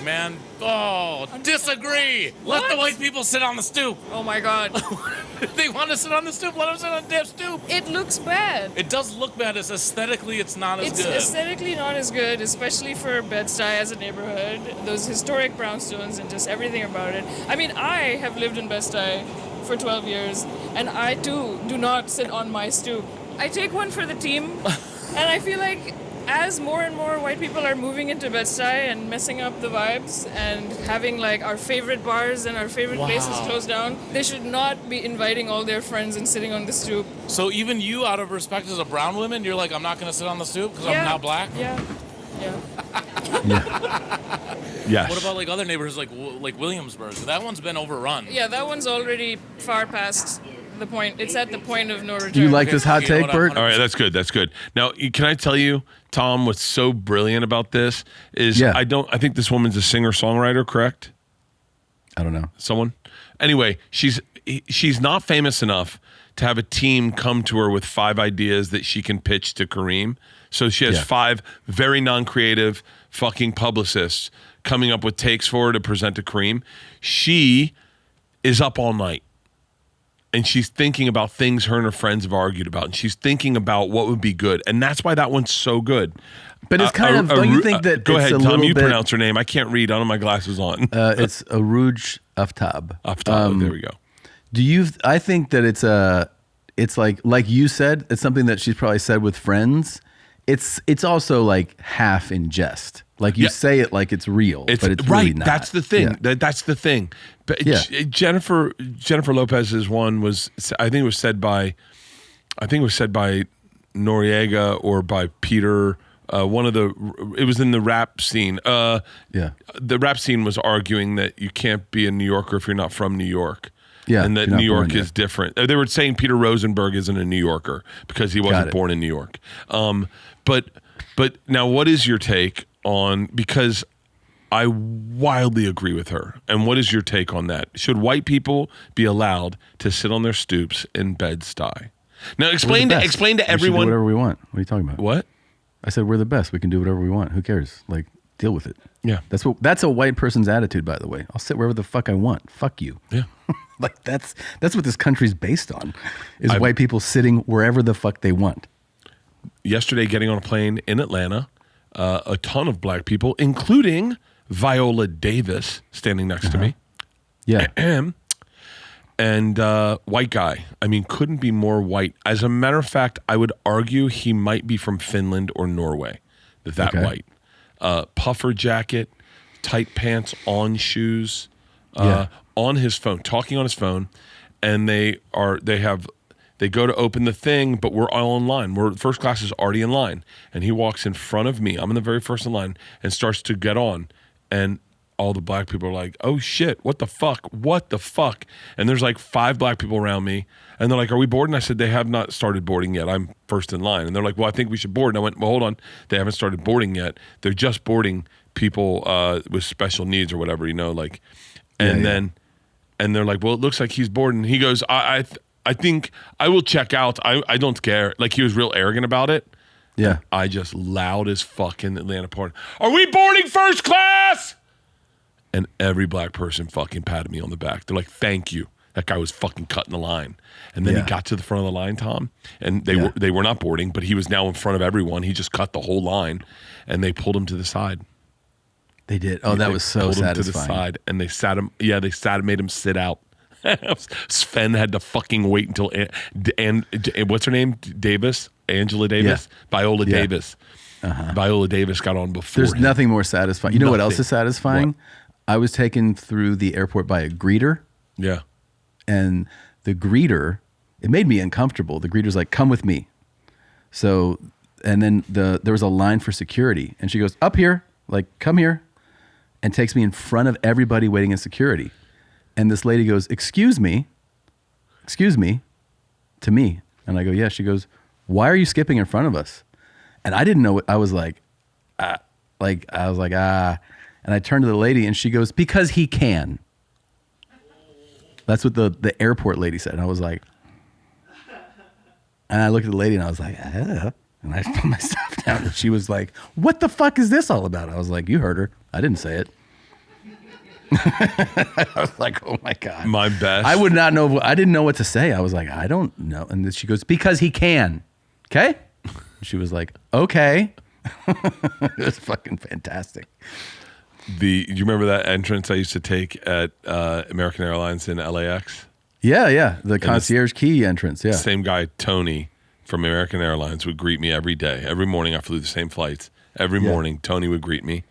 man. Oh, disagree. Let the white people sit on the stoop. Oh my God. They want to sit on the stoop. Let them sit on the damn stoop. It looks bad. It does look bad. It's aesthetically, it's not as good. It's aesthetically not as good, especially for Bed-Stuy as a neighborhood. Those historic brownstones and just everything about it. I mean, I have lived in Bed-Stuy for 12 years, and I too do not sit on my stoop. I take one for the team, and I feel like as more and more white people are moving into Bed-Stuy and messing up the vibes and having like our favorite bars and our favorite places closed down, they should not be inviting all their friends and sitting on the stoop. So even you, out of respect as a brown woman, you're like, I'm not going to sit on the stoop because I'm not black? Yeah. Yes. What about like other neighborhoods like Williamsburg? That one's been overrun. Yeah, that one's already far past the point. It's at the point of no return. Do you like this hot take, Bert? All right, that's good. That's good. Now, can I tell you, Tom, what's so brilliant about this is I think this woman's a singer-songwriter, correct? I don't know. Someone? Anyway, she's not famous enough to have a team come to her with 5 ideas that she can pitch to Kareem. So she has 5 very non-creative fucking publicists coming up with takes for her to present to Kareem. She is up all night. And she's thinking about things her and her friends have argued about. And she's thinking about what would be good. And that's why that one's so good. But it's kind of, don't you think that go it's ahead, a Tom, little you bit, pronounce her name. I can't read. I don't have my glasses on. It's Arouj Aftab. Aftab, there we go. I think that it's like you said, it's something that she's probably said with friends. It's also like half in jest. Like you say it like it's real, but it's right. really not. That's the thing. Yeah. That's the thing. But Jennifer Lopez's one was, I think it was said by Noriega or by Peter. It was in the rap scene. The rap scene was arguing that you can't be a New Yorker if you're not from New York. Yeah, and that you're not New York born is different. They were saying Peter Rosenberg isn't a New Yorker because he wasn't born in New York. But now, what is your take on? Because I wildly agree with her. And what is your take on that? Should white people be allowed to sit on their stoops in Bed-Stuy? Now, explain to everyone. We should do whatever we want. What are you talking about? What? I said we're the best. We can do whatever we want. Who cares? Like, deal with it. Yeah. That's a white person's attitude, by the way. I'll sit wherever the fuck I want. Fuck you. Yeah. Like that's what this country's based on. Is white people sitting wherever the fuck they want. Yesterday, getting on a plane in Atlanta, a ton of black people, including Viola Davis, standing next to me. Yeah. And white guy. I mean, couldn't be more white. As a matter of fact, I would argue he might be from Finland or Norway. That white. Puffer jacket, tight pants, on shoes, on his phone, talking on his phone, and they go to open the thing, but we're all in line. First class is already in line, and he walks in front of me. I'm in the very first in line and starts to get on, and all the black people are like, oh shit, what the fuck? And there's like 5 black people around me. And they're like, are we boarding? I said, they have not started boarding yet. I'm first in line. And they're like, well, I think we should board. And I went, well, hold on. They haven't started boarding yet. They're just boarding people with special needs or whatever, like, and then, and they're like, well, it looks like he's boarding. He goes, I think I will check out. I don't care. Like, he was real arrogant about it. Yeah. I just loud as fucking Atlanta port. Are we boarding first class? And every black person fucking patted me on the back. They're like, thank you. That guy was fucking cutting the line. And then he got to the front of the line, Tom, and they were not boarding, but he was now in front of everyone. He just cut the whole line, and they pulled him to the side. They did. Oh, that was so pulled satisfying. him to the side, and they sat him. Yeah, they made him sit out. Sven had to fucking wait until and what's her name? Angela Davis, Viola Davis. Viola Davis got on before. There's nothing more satisfying. You know what else is satisfying? What? I was taken through the airport by a greeter. Yeah. And the greeter, it made me uncomfortable. The greeter's like, come with me. So, and then there was a line for security. And she goes, up here, like, come here. And takes me in front of everybody waiting in security. And this lady goes, excuse me, to me. And I go, yeah. She goes, why are you skipping in front of us? And I didn't know what, I was like, And I turned to the lady and she goes, because he can. That's what the airport lady said. And I was like, and I looked at the lady and I was like, and I put my stuff down and she was like, what the fuck is this all about? I was like, you heard her. I didn't say it. I was like, oh my God. My best. I would not know. I didn't know what to say. I was like, I don't know. And then she goes, because he can. Okay. She was like, okay. It was fucking fantastic. You remember that entrance I used to take at American Airlines in LAX? Yeah. The concierge key entrance. Yeah. Same guy, Tony from American Airlines, would greet me every day. Every morning I flew the same flights. Every morning Tony would greet me.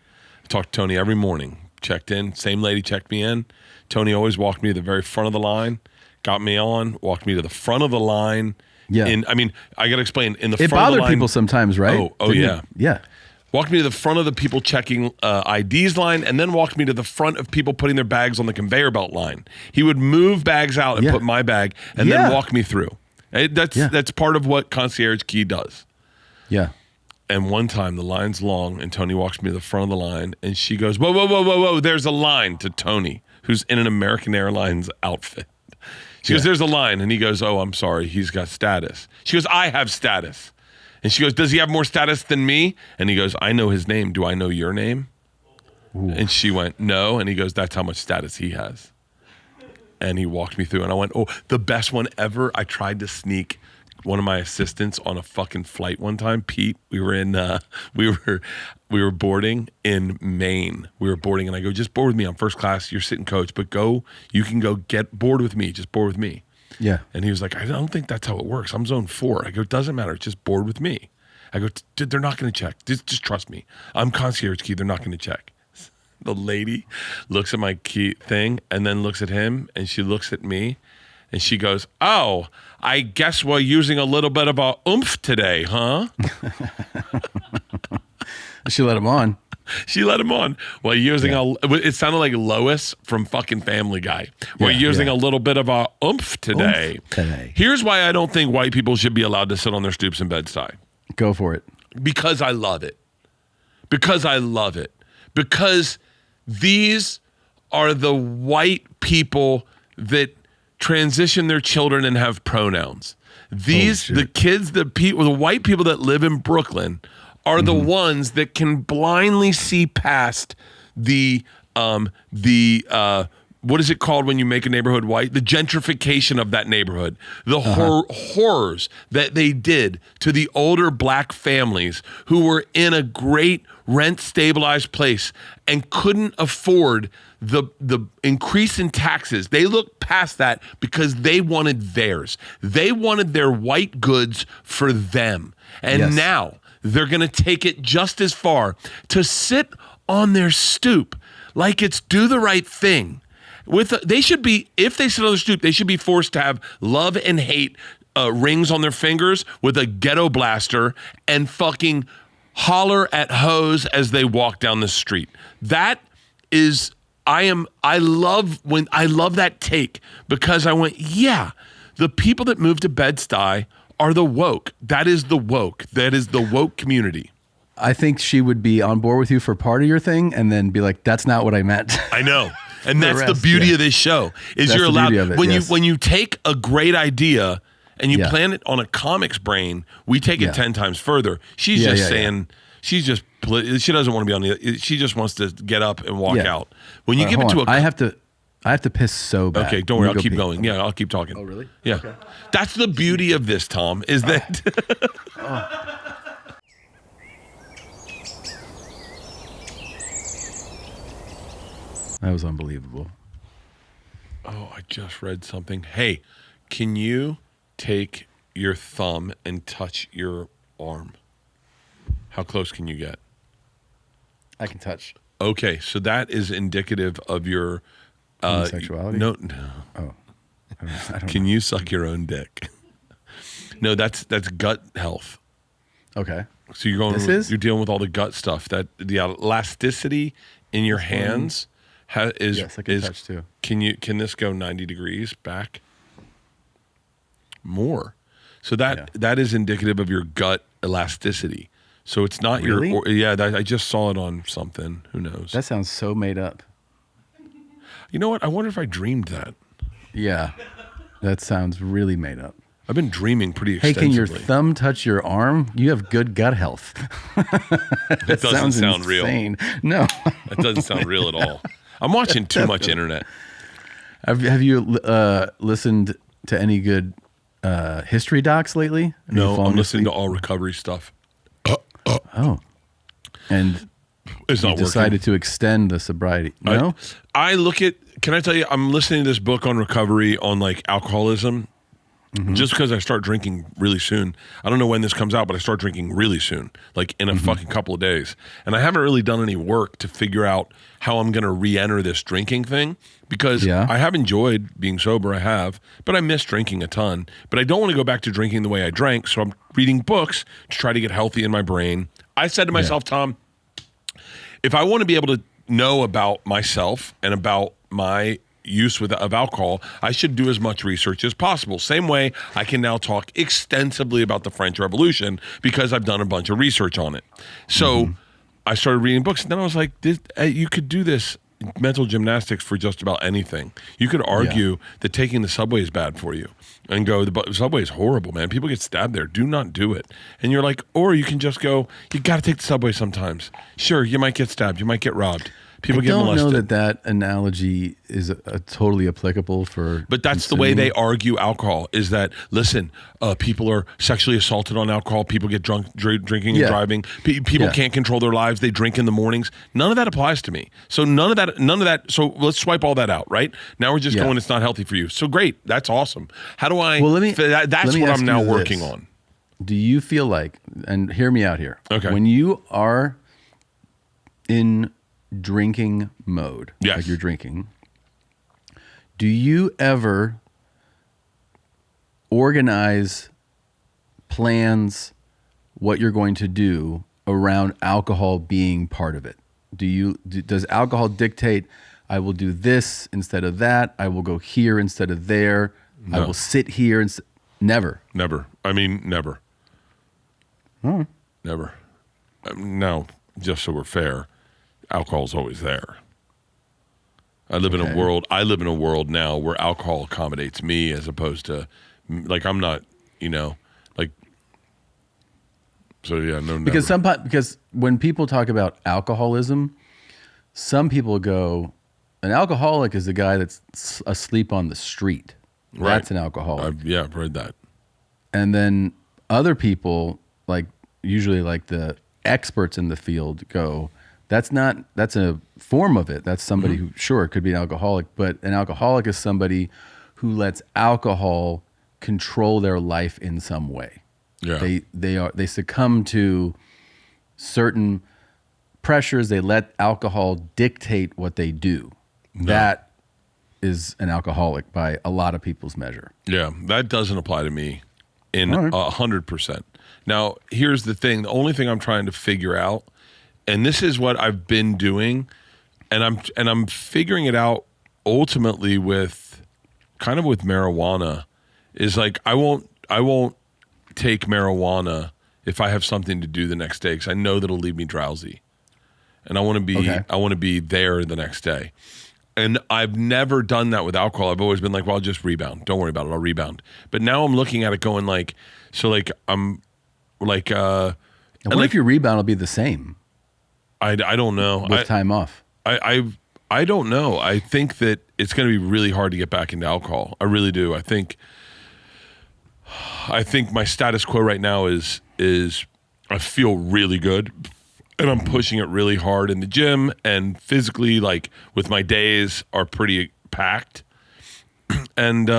I talked to Tony every morning. Checked in. Same lady checked me in. Tony always walked me to the very front of the line, got me on, walked me to the front of the line. Yeah. I got to explain. In the it front of the line. It bothered people sometimes, right? Oh yeah. Yeah. Walked me to the front of the people checking IDs line, and then walked me to the front of people putting their bags on the conveyor belt line. He would move bags out and put my bag, and then walk me through. That's part of what concierge key does. Yeah. And one time the line's long, and Tony walks me to the front of the line, and she goes, whoa, there's a line to Tony, who's in an American Airlines outfit. She goes, there's a line, and he goes, oh, I'm sorry, he's got status. She goes, I have status. And she goes, does he have more status than me? And he goes, I know his name. Do I know your name? Ooh. And she went, no. And he goes, that's how much status he has. And he walked me through, and I went, oh, the best one ever. I tried to sneak one of my assistants on a fucking flight one time. Pete, we were boarding in Maine. We were boarding, and I go, just board with me. I'm first class. You're sitting coach, but you can go get board with me. Just board with me. Yeah. And he was like, I don't think that's how it works. I'm zone 4. I go, it doesn't matter. Just board with me. I go, they're not going to check. Just trust me. I'm concierge key. They're not going to check. The lady looks at my key thing and then looks at him, and she looks at me, and she goes, oh, I guess we're using a little bit of a oomph today, huh? She let him on. She let him on. Well, it sounded like Lois from fucking Family Guy. We're using a little bit of a oomph today. Here's why I don't think white people should be allowed to sit on their stoops in Bed-Stuy. Go for it. Because I love it. Because these are the white people that transition their children and have pronouns. The kids, the white people that live in Brooklyn are the ones that can blindly see past the what is it called when you make a neighborhood white? The gentrification of that neighborhood. The horrors that they did to the older black families who were in a great rent stabilized place and couldn't afford the increase in taxes. They looked past that because they wanted theirs. They wanted their white goods for them. And now they're going to take it just as far to sit on their stoop like it's do the right thing. They should be, if they sit on their stoop, they should be forced to have love and hate rings on their fingers with a ghetto blaster and fucking holler at hoes as they walk down the street. That is I love that take because I went, yeah, the people that moved to Bed-Stuy are the woke. That is the woke. That is the woke community. I think she would be on board with you for part of your thing and then be like, that's not what I meant. I know. And that's rest, the beauty of this show is That's you're the allowed beauty of it, when yes. you take a great idea and you plan it on a comic's brain, we take it 10 times further. She's just saying she doesn't want to be on the she just wants to get up and walk out. When you give it to I have to piss so bad. Okay, don't worry, I'll keep pee. going. Yeah, I'll keep talking. Oh, really? Yeah. Okay. That's the beauty of this, Tom, is that That was unbelievable. Oh, I just read something. Hey, can you take your thumb and touch your arm? How close can you get? I can touch. Okay, so that is indicative of your Homosexuality? No. Oh. I don't Can know. you suck your own dick? No, that's gut health. Okay. So you're you're dealing with all the gut stuff. That the elasticity in your hands is Yes, I can touch too. Can this go 90 degrees back? More. So that is indicative of your gut elasticity. So it's not Really? I just saw it on something. Who knows? That sounds so made up. You know what? I wonder if I dreamed that. Yeah. That sounds really made up. I've been dreaming pretty Hey, extensively. can your thumb touch your arm? You have good gut health. It doesn't sound real. insane. No. That doesn't sound real at all. I'm watching too much internet. Have you listened to any good history docs lately? Have you No, fallen I'm listening to asleep? all recovery stuff. Oh. And It's you not decided working. to extend the sobriety. No? I look at, can I tell you, I'm listening to this book on recovery on like alcoholism just because I start drinking really soon. I don't know when this comes out, but I start drinking really soon, like in a fucking couple of days. And I haven't really done any work to figure out how I'm going to re-enter this drinking thing because I have enjoyed being sober, I have, but I miss drinking a ton. But I don't want to go back to drinking the way I drank, so I'm reading books to try to get healthy in my brain. I said to myself, Tom, if I want to be able to know about myself and about my use of alcohol, I should do as much research as possible. Same way I can now talk extensively about the French Revolution because I've done a bunch of research on it. So I started reading books, and then I was like, you could do this mental gymnastics for just about anything. You could argue that taking the subway is bad for you and go, the subway is horrible, man. People get stabbed there. Do not do it. And you're like, or you can just go, you got to take the subway sometimes. Sure, you might get stabbed. You might get robbed. People get molested. I don't know that analogy is totally applicable for. But that's the way they argue alcohol is that, listen, people are sexually assaulted on alcohol. People get drunk drinking and driving. People can't control their lives. They drink in the mornings. None of that applies to me. So none of that. So let's swipe all that out, right? Now we're just going, it's not healthy for you. So great. That's awesome. How do I, that's what I'm now working on. Do you feel like, and hear me out here. Okay. When you are in drinking mode, like you're drinking, do you ever organize plans what you're going to do around alcohol being part of it? Does alcohol dictate, I will do this instead of that, I will go here instead of there, I will sit here never? I mean, never. Never. No, just so we're fair, alcohol's always there. I live in a world now where alcohol accommodates me as opposed to, like, I'm not, like, so yeah, no, never. Because when people talk about alcoholism, some people go, an alcoholic is the guy that's asleep on the street. Right. That's an alcoholic. I've read that. And then other people, like usually like the experts in the field, go, that's a form of it. That's somebody who, sure, could be an alcoholic, but an alcoholic is somebody who lets alcohol control their life in some way. Yeah. They succumb to certain pressures. They let alcohol dictate what they do. No. That is an alcoholic by a lot of people's measure. Yeah, that doesn't apply to me in 100%. Now, here's the thing. The only thing I'm trying to figure out, and this is what I've been doing I'm figuring it out ultimately with marijuana is like I won't take marijuana if I have something to do the next day because I know that'll leave me drowsy, and I want to be there the next day. And I've never done that with alcohol. I've always been like, well, I'll just rebound. Don't worry about it. I'll rebound. But now I'm looking at it going like, so like I'm like. And what if your rebound will be the same? I don't know. With time off. I don't know. I think that it's going to be really hard to get back into alcohol. I really do. I think my status quo right now is I feel really good. And I'm pushing it really hard in the gym and physically, like with my days are pretty packed. And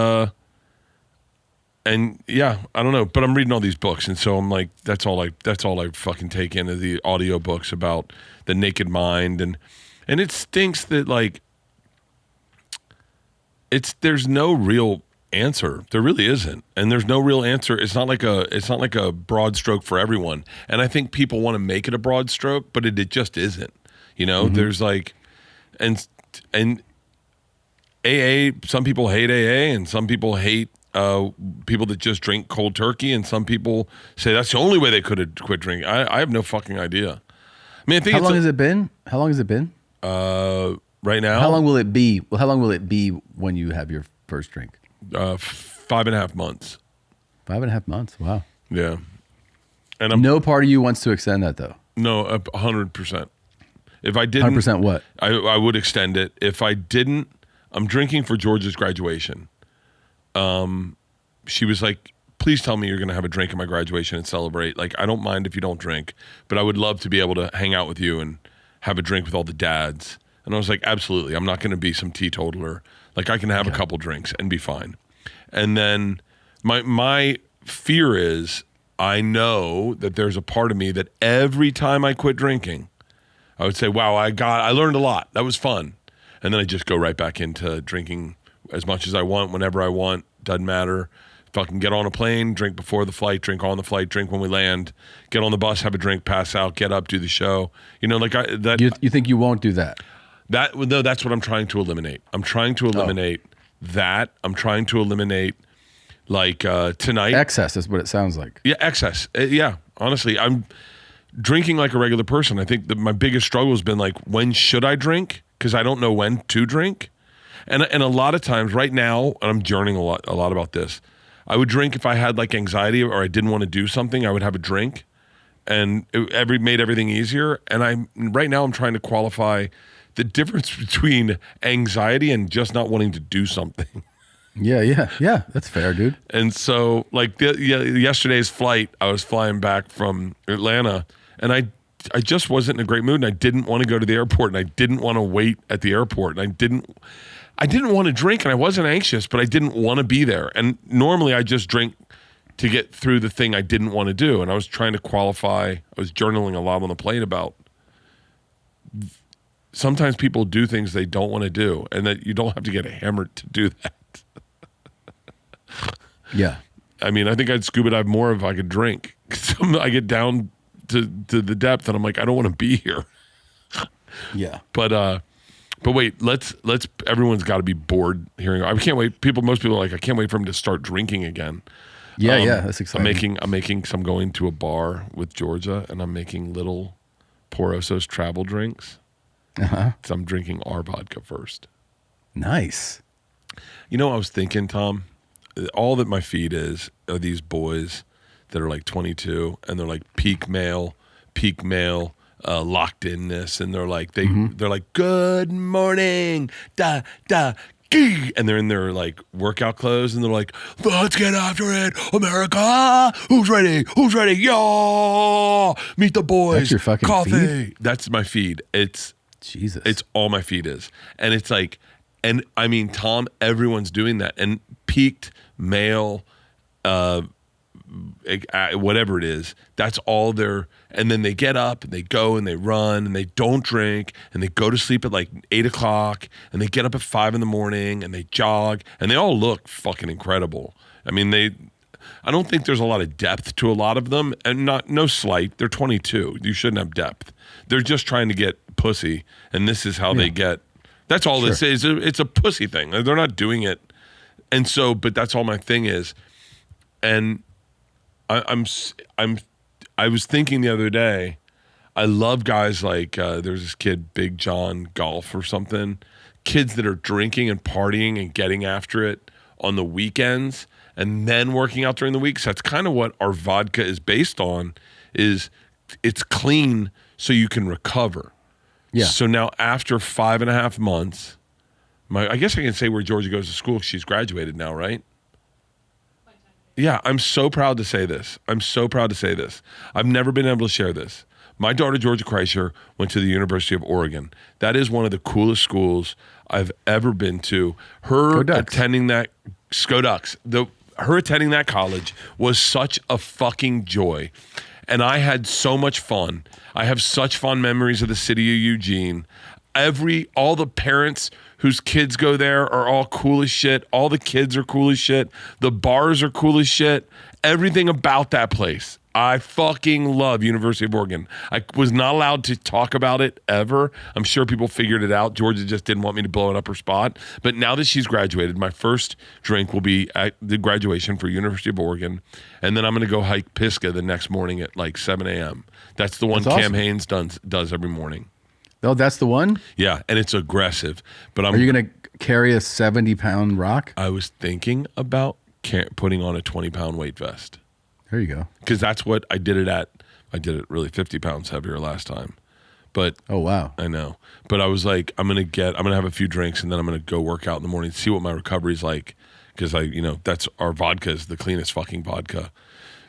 yeah, I don't know, but I'm reading all these books. And so I'm like, that's all I fucking take into the audio books about the naked mind. And it stinks that like, there's no real answer. There really isn't. And there's no real answer. It's not like a broad stroke for everyone. And I think people want to make it a broad stroke, but it just isn't. You know, there's like, and AA, some people hate AA and some people hate people that just drink cold turkey, and some people say that's the only way they could quit drinking. I have no fucking idea. I mean, I think How long has it been? Right now? How long will it be? Well, how long will it be when you have your first drink? 5.5 months. 5.5 months. Wow. Yeah. And no part of you wants to extend that though. No, 100%. If I didn't, 100% what? I would extend it. If I didn't, I'm drinking for George's graduation. She was like, please tell me you're going to have a drink at my graduation and celebrate. Like, I don't mind if you don't drink, but I would love to be able to hang out with you and have a drink with all the dads. And I was like, absolutely. I'm not going to be some teetotaler. Like, I can have a couple drinks and be fine. And then my fear is I know that there's a part of me that every time I quit drinking, I would say, wow, I learned a lot. That was fun. And then I just go right back into drinking as much as I want, whenever I want. Doesn't matter. Fucking get on a plane, drink before the flight, drink on the flight, drink when we land, get on the bus, have a drink, pass out, get up, do the show. You know, like that. You think you won't do that? No, that's what I'm trying to eliminate. I'm trying to eliminate that. I'm trying to eliminate like tonight. Excess is what it sounds like. Yeah, excess. Yeah, honestly, I'm drinking like a regular person. I think that my biggest struggle has been like, when should I drink? Because I don't know when to drink. And a lot of times right now, and I'm journeying a lot about this, I would drink if I had like anxiety or I didn't want to do something, I would have a drink, and it made everything easier. And right now I'm trying to qualify the difference between anxiety and just not wanting to do something. Yeah. That's fair, dude. And so like yesterday's flight, I was flying back from Atlanta, and I just wasn't in a great mood, and I didn't want to go to the airport, and I didn't want to wait at the airport, and I didn't want to drink, and I wasn't anxious, but I didn't want to be there. And normally I just drink to get through the thing I didn't want to do. And I was trying to qualify. I was journaling a lot on the plane about sometimes people do things they don't want to do, and that you don't have to get hammered to do that. Yeah. I mean, I think I'd scuba dive more if I could drink. I get down to the depth, and I'm like, I don't want to be here. Yeah. But wait, let's everyone's got to be bored hearing. I can't wait. Most people are like, I can't wait for him to start drinking again. Yeah, that's exciting. I'm making some going to a bar with Georgia, and I'm making little Porosos travel drinks. So I'm drinking our vodka first. Nice. You know, I was thinking, Tom, all that my feed are these boys that are like 22, and they're like peak male, locked inness, and they're like they're like, good morning, da da gee, and they're in their like workout clothes, and they're like, let's get after it, America, who's ready, yo, meet the boys. That's your fucking coffee feed? That's my feed. It's Jesus. It's all my feed is. And it's like, and I mean, Tom, everyone's doing that, and peaked male, whatever it is, that's all their, and then they get up and they go and they run and they don't drink and they go to sleep at like 8 o'clock and they get up at 5 a.m. and they jog, and they all look fucking incredible. I mean, I don't think there's a lot of depth to a lot of them, and no slight. They're 22. You shouldn't have depth. They're just trying to get pussy, and this is how they get. That's all this is. It's a pussy thing. They're not doing it, and so. But that's all my thing is, and I was thinking the other day. I love guys like there's this kid, Big John Golf or something. Kids that are drinking and partying and getting after it on the weekends and then working out during the week. So that's kind of what our vodka is based on. Is it's clean so you can recover. Yeah. So now after 5.5 months, I guess I can say where Georgia goes to school. She's graduated now, right? Yeah, I'm so proud to say this. I've never been able to share this. My daughter, Georgia Kreischer, went to the University of Oregon. That is one of the coolest schools I've ever been to. Her attending that, Go Ducks. Her attending that college was such a fucking joy. And I had so much fun. I have such fond memories of the city of Eugene. All the parents whose kids go there are all cool as shit. All the kids are cool as shit. The bars are cool as shit. Everything about that place. I fucking love University of Oregon. I was not allowed to talk about it ever. I'm sure people figured it out. Georgia just didn't want me to blow it up her spot. But now that she's graduated, my first drink will be at the graduation for University of Oregon. And then I'm going to go hike Pisgah the next morning at like 7 a.m. That's the one Cam Haynes does every morning. Oh, that's the one? Yeah, and it's aggressive. But Are you going to carry a 70-pound rock? I was thinking about putting on a 20-pound weight vest. There you go. Because that's what I did it at. I did it really 50 pounds heavier last time. But oh wow, I know. But I was like, I'm gonna have a few drinks and then I'm gonna go work out in the morning, see what my recovery's like. Because that's our vodka is the cleanest fucking vodka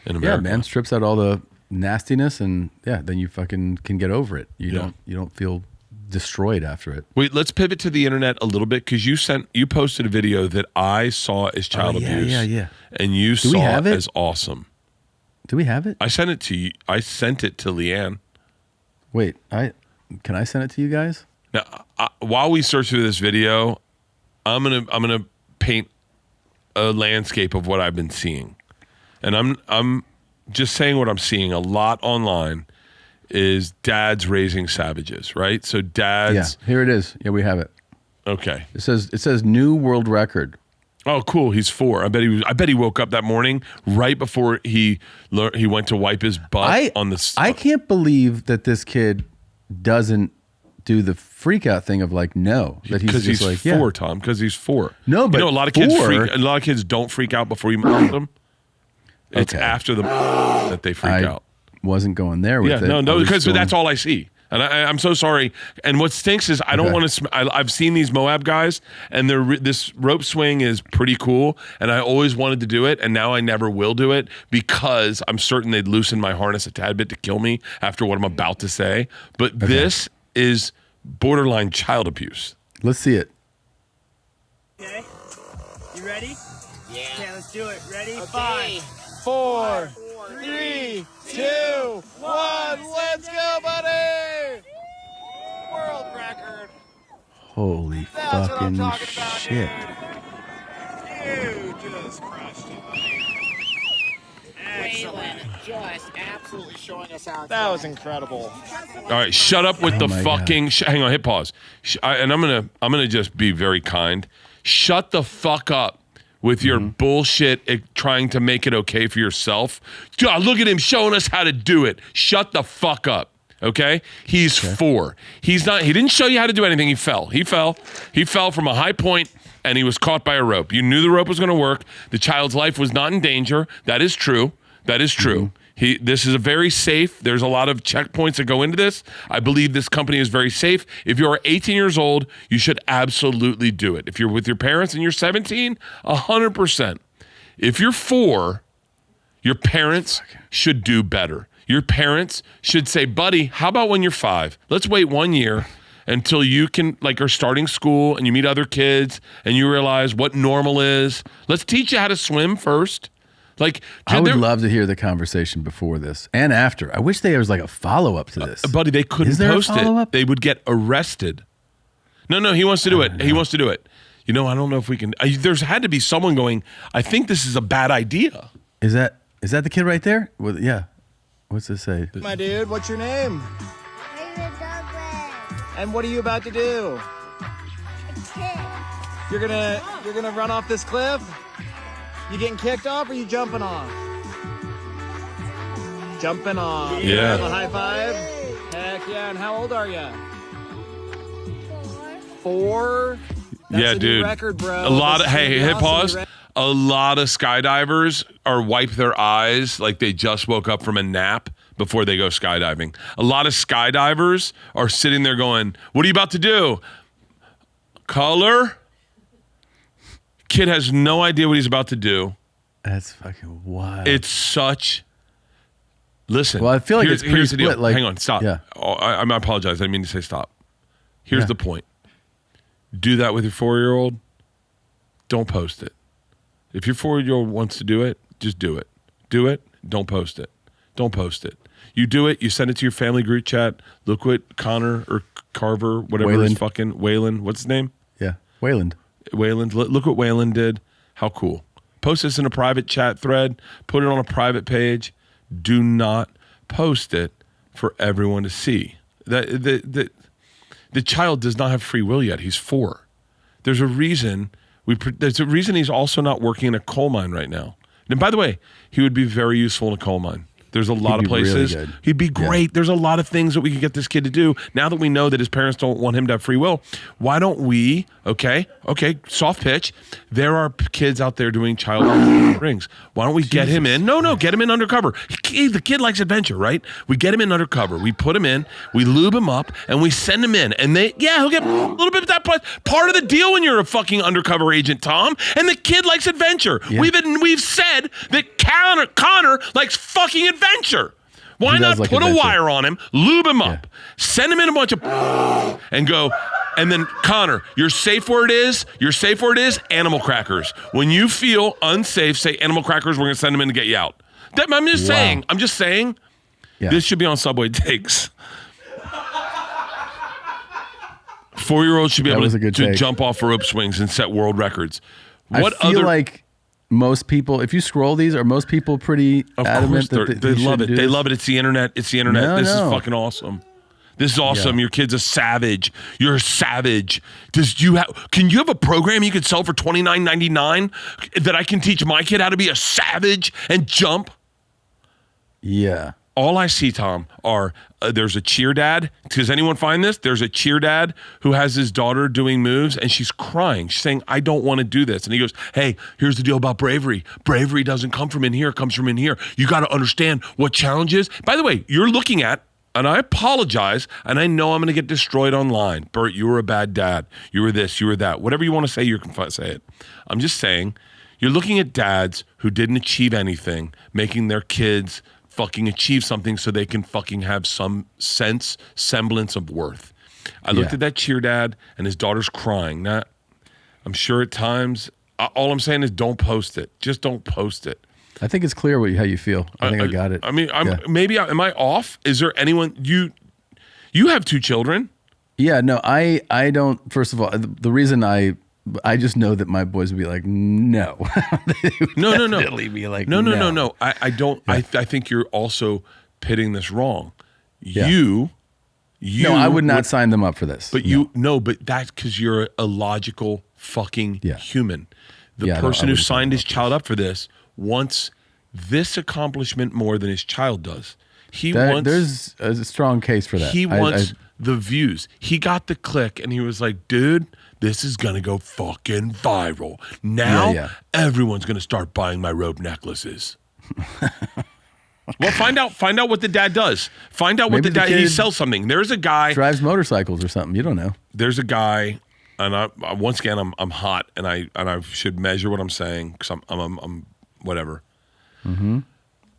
in America. Yeah, man, strips out all the nastiness and then you fucking can get over it. You don't feel destroyed after it. Wait, let's pivot to the internet a little bit because you posted a video that I saw as child abuse. Yeah. And you saw it as awesome. Do we have it? I sent it to you. I sent it to Leanne. Wait, can I send it to you guys? Now, while we search through this video, I'm gonna paint a landscape of what I've been seeing, and I'm just saying what I'm seeing a lot online is dads raising savages, right? So dads. Yeah, here it is. Yeah, we have it. Okay. It says new world record. Oh, cool. He's 4. I bet he woke up that morning right before he went to wipe his butt on the. I can't believe that this kid doesn't do the freak out thing of like no, that he's just he's like 4, Tom. Because he's 4. No, but a lot of kids don't freak out before you mouth them. It's after that they freak out. Wasn't going there with it. No, because that's all I see. And I'm so sorry. And what stinks is I don't want to. I've seen these Moab guys, and this rope swing is pretty cool. And I always wanted to do it, and now I never will do it because I'm certain they'd loosen my harness a tad bit to kill me after what I'm about to say. But this is borderline child abuse. Let's see it. Okay, you ready? Yeah. Okay, let's do it. Ready? Okay. 5, 4, 3, 2, 1. Let's go, buddy! World record. Holy fucking shit. You just crushed it, buddy. Excellent. Just absolutely showing us how. That was incredible. All right, shut up with the fucking. Hang on, hit pause. And I'm gonna just be very kind. Shut the fuck up with your bullshit trying to make it okay for yourself. God, look at him showing us how to do it. Shut the fuck up. Okay? He's 4. He didn't show you how to do anything. He fell from a high point and he was caught by a rope. You knew the rope was going to work. The child's life was not in danger. That is true. This is a very safe. There's a lot of checkpoints that go into this. I believe this company is very safe. If you're 18 years old, you should absolutely do it. If you're with your parents and you're 17, 100%. If you're 4, your parents should do better. Your parents should say, buddy, how about when you're 5? Let's wait 1 year until you are starting school and you meet other kids and you realize what normal is. Let's teach you how to swim first. I would love to hear the conversation before this and after. I wish there was like a follow-up to this. Buddy, they couldn't post it. They would get arrested. No, he wants to do it. He wants to do it. I don't know if we can. There's had to be someone going, I think this is a bad idea. Is that the kid right there? Well, yeah. What's this say? My dude, what's your name? And what are you about to do? You're gonna run off this cliff? You getting kicked off or you jumping off? Jumping off. Yeah. A high five? Heck yeah. And how old are you? 4? That's Yeah, a new dude. record, bro. A lot of That's hey, awesome. pause. A lot of skydivers are wipe their eyes like they just woke up from a nap before they go skydiving. A lot of skydivers are sitting there going, "What are you about to do?" Color. Kid has no idea what he's about to do. That's fucking wild. It's such. Listen. Well, I feel like it's pretty here's the deal. split, like- Hang on, stop. Yeah. Oh, I apologize. I didn't mean to say stop. Here's Yeah. the point. Do that with your 4-year-old. Don't post it. If your 4-year-old wants to do it, just do it. Do it. Don't post it. Don't post it. You do it. You send it to your family group chat. Look what Connor or Carver, whatever his Wayland. fucking Wayland. What's his name? Yeah. Wayland. Wayland. Look what Wayland did. How cool. Post this in a private chat thread. Put it on a private page. Do not post it for everyone to see. The child does not have free will yet. He's 4. There's a reason there's a reason he's also not working in a coal mine right now. And by the way, he would be very useful in a coal mine. There's a lot of be really places. good. He'd be great. There's a lot of things that we could get this kid to do. Now that we know that his parents don't want him to have free will, why don't we, okay, soft pitch. There are kids out there doing child rings. Why don't we get him in? No, get him in undercover. The kid likes adventure, right? We get him in undercover. We put him in, we lube him up, and we send him in. And he'll get a little bit of that part of the deal when you're a fucking undercover agent, Tom. And the kid likes adventure. Yeah. We've said that Connor likes fucking adventure. Why He not does like put adventure. a wire on him, lube him up, send him in a bunch of and go, and then Connor, your safe word is animal crackers. When you feel unsafe, say animal crackers, we're gonna send him in to get you out. I'm just saying, Yeah. this should be on Subway Takes. 4-year-olds should be That able was a to good take. jump off rope swings and set world records. I feel like most people, if you scroll these, are most people pretty Of adamant course, that they love it. do They this? love it. It's the internet. This No. is fucking awesome. This is awesome. Yeah. Your kid's a savage. You're a savage. Can you have a program you could sell for $29.99 that I can teach my kid how to be a savage and jump? Yeah. All I see, Tom, are there's a cheer dad. Does anyone find this? There's a cheer dad who has his daughter doing moves and she's crying. She's saying, I don't want to do this. And he goes, hey, here's the deal about bravery. Bravery doesn't come from in here. It comes from in here. You got to understand what challenges. By the way, you're looking at, and I apologize, and I know I'm going to get destroyed online. Bert, you were a bad dad. You were this, you were that. Whatever you want to say, you can say it. I'm just saying, you're looking at dads who didn't achieve anything, making their kids fucking achieve something so they can fucking have some semblance of worth. I looked at that cheer dad and his daughter's crying. Now, I'm sure at times, all I'm saying is don't post it. Just don't post it. I think it's clear how you feel. I think I got it. I mean, am I off? Is there anyone, you have 2 children. Yeah, no, I don't. First of all, the reason I just know that my boys would be like, no. No. Definitely be like, no. I don't. Yeah. I think you're also pitting this wrong. Yeah. You. No, I would not sign them up for this. But but that's because you're a logical fucking human. The person who signed his child up for this wants this accomplishment more than his child does. There's a strong case for that. He wants the views. He got the click and he was like, dude, this is going to go fucking viral. Now everyone's going to start buying my rope necklaces. Well, find out what the dad does. Find out what Maybe the dad, the he kid sells something. There's a guy. Drives motorcycles or something. You don't know. There's a guy, and I once again, I'm hot and I should measure what I'm saying because I'm whatever. Mm-hmm.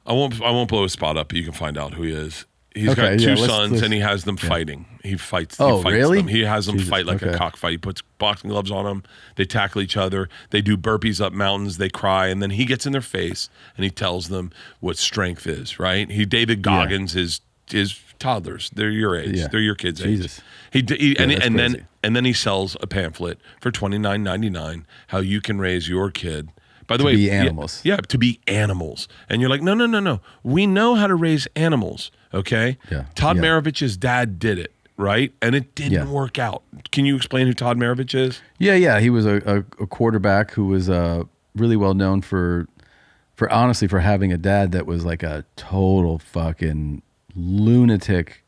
I won't blow his spot up, but you can find out who he is. He's got 2 sons and he has them fighting. He fights. Oh, he fights really? them. He has them Jesus, fight like a cockfight. He puts boxing gloves on them. They tackle each other. They do burpees up mountains. They cry, and then he gets in their face and he tells them what strength is. Right? David Goggins is toddlers. They're your age. Yeah. They're your kids' Jesus. age. And crazy. then he sells a pamphlet for $29.99 how you can raise your kid By the way, be animals. Yeah, to be animals. And you're like, no. We know how to raise animals, okay? Yeah. Todd Yeah. Maravich's dad did it, right? And it didn't work out. Can you explain who Todd Maravich is? Yeah. He was a quarterback who was really well known for honestly for having a dad that was like a total fucking lunatic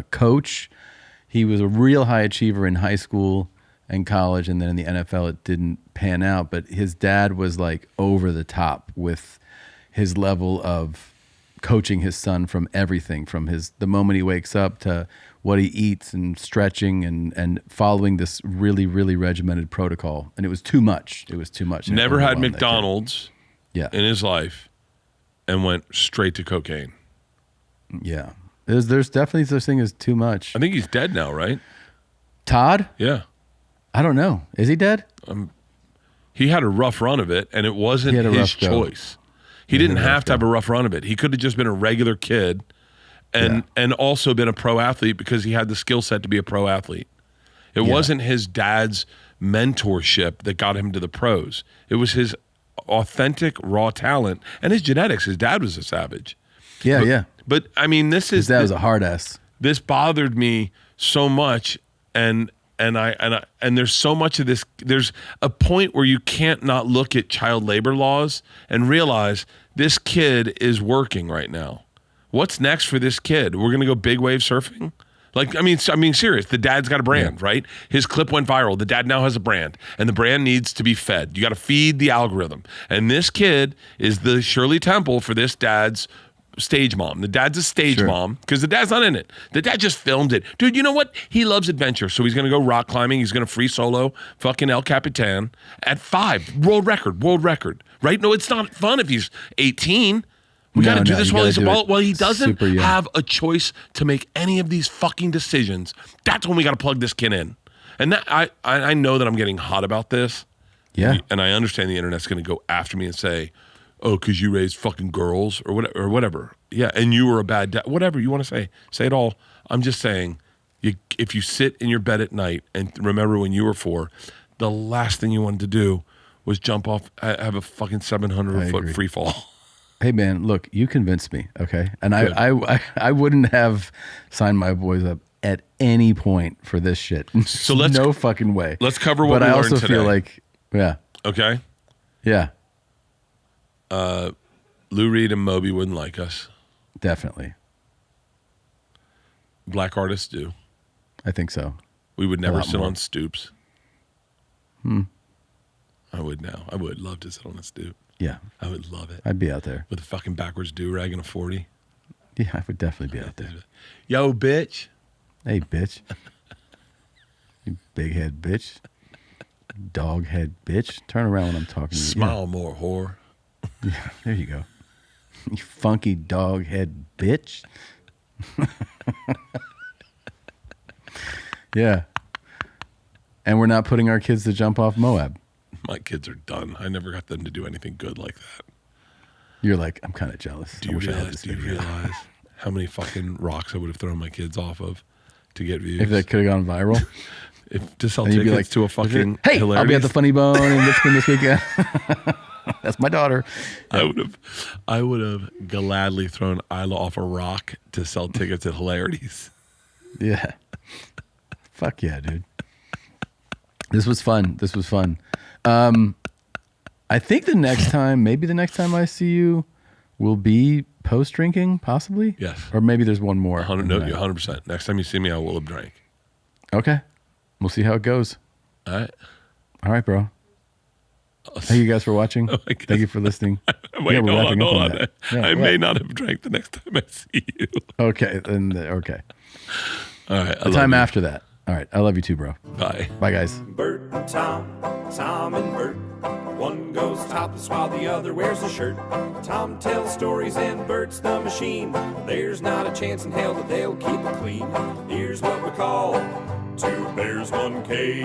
coach. He was a real high achiever in high school and college, and then in the NFL it didn't pan out. But his dad was like over the top with his level of coaching his son from everything, from the moment he wakes up to what he eats and stretching and following this really, really regimented protocol. And it was too much. It was too much. Never had McDonald's in his life and went straight to cocaine. Yeah. There's definitely such thing as too much. I think he's dead now, right? Todd? Yeah. I don't know. Is he dead? He had a rough run of it, and it wasn't his choice. He didn't have to have a rough run of it. He could have just been a regular kid and also been a pro athlete because he had the skill set to be a pro athlete. It wasn't his dad's mentorship that got him to the pros. It was his authentic, raw talent and his genetics. His dad was a savage. Yeah. But I mean, his dad was a hard ass. This bothered me so much, and there's so much of this. There's a point where you can't not look at child labor laws and realize this kid is working right now. What's next for this kid? We're gonna go big wave surfing? Like, I mean, serious. The dad's got a brand, right? His clip went viral. The dad now has a brand, and the brand needs to be fed. You got to feed the algorithm. And this kid is the Shirley Temple for this dad's stage mom. The dad's a stage mom because the dad's not in it. The dad just filmed it. Dude, you know what? He loves adventure. So he's going to go rock climbing. He's going to free solo fucking El Capitan at 5. World record. Right? No, it's not fun if he's 18. We got to do this while he doesn't have a choice to make any of these fucking decisions. That's when we got to plug this kid in. And that I know that I'm getting hot about this. Yeah. And I understand the internet's going to go after me and say, oh, because you raised fucking girls or whatever. Yeah, and you were a bad dad. Whatever you want to say. Say it all. I'm just saying, if you sit in your bed at night and remember when you were 4, the last thing you wanted to do was jump off, have a fucking 700-foot free fall. Hey, man, look, you convinced me, okay? And I wouldn't have signed my boys up at any point for this shit. So no fucking way. Let's cover what we learned today. But I also feel like, Okay? Yeah. Lou Reed and Moby wouldn't like us. Definitely. Black artists do. I think so. We would never sit on Stoops. I would now. I would love to sit on a stoop. Yeah. I would love it. I'd be out there. With a fucking backwards do-rag and a 40. Yeah, I would definitely be out there. Yo, bitch. Hey, bitch. You big head bitch. Dog head bitch. Turn around when I'm talking to you. Smile more, whore. Yeah, there you go. You funky dog head bitch. Yeah. And we're not putting our kids to jump off Moab. My kids are done. I never got them to do anything good like that. You're like, I'm kind of jealous. Do you realize how many fucking rocks I would have thrown my kids off of to get views? If that could have gone viral? To sell tickets to a fucking hey, hilarious... I'll be at the Funny Bone in Richmond this weekend. That's my daughter. I would have gladly thrown Isla off a rock to sell tickets at Hilarities. Yeah. Fuck yeah, dude. This was fun. I think maybe the next time I see you will be post-drinking, possibly? Yes. Or maybe there's one more. 100%. Next time you see me, I will have drank. Okay. We'll see how it goes. All right, bro. Thank you guys for watching. Thank you for listening. Wait, hold on. I may not have drank the next time I see you. Okay. Okay. All right. The time after that. All right. I love you too, bro. Bye. Bye, guys. Bert and Tom and Bert. One goes topless while the other wears a shirt. Tom tells stories and Bert's the machine. There's not a chance in hell that they'll keep it clean. Here's what we call 2 bears, 1 cave.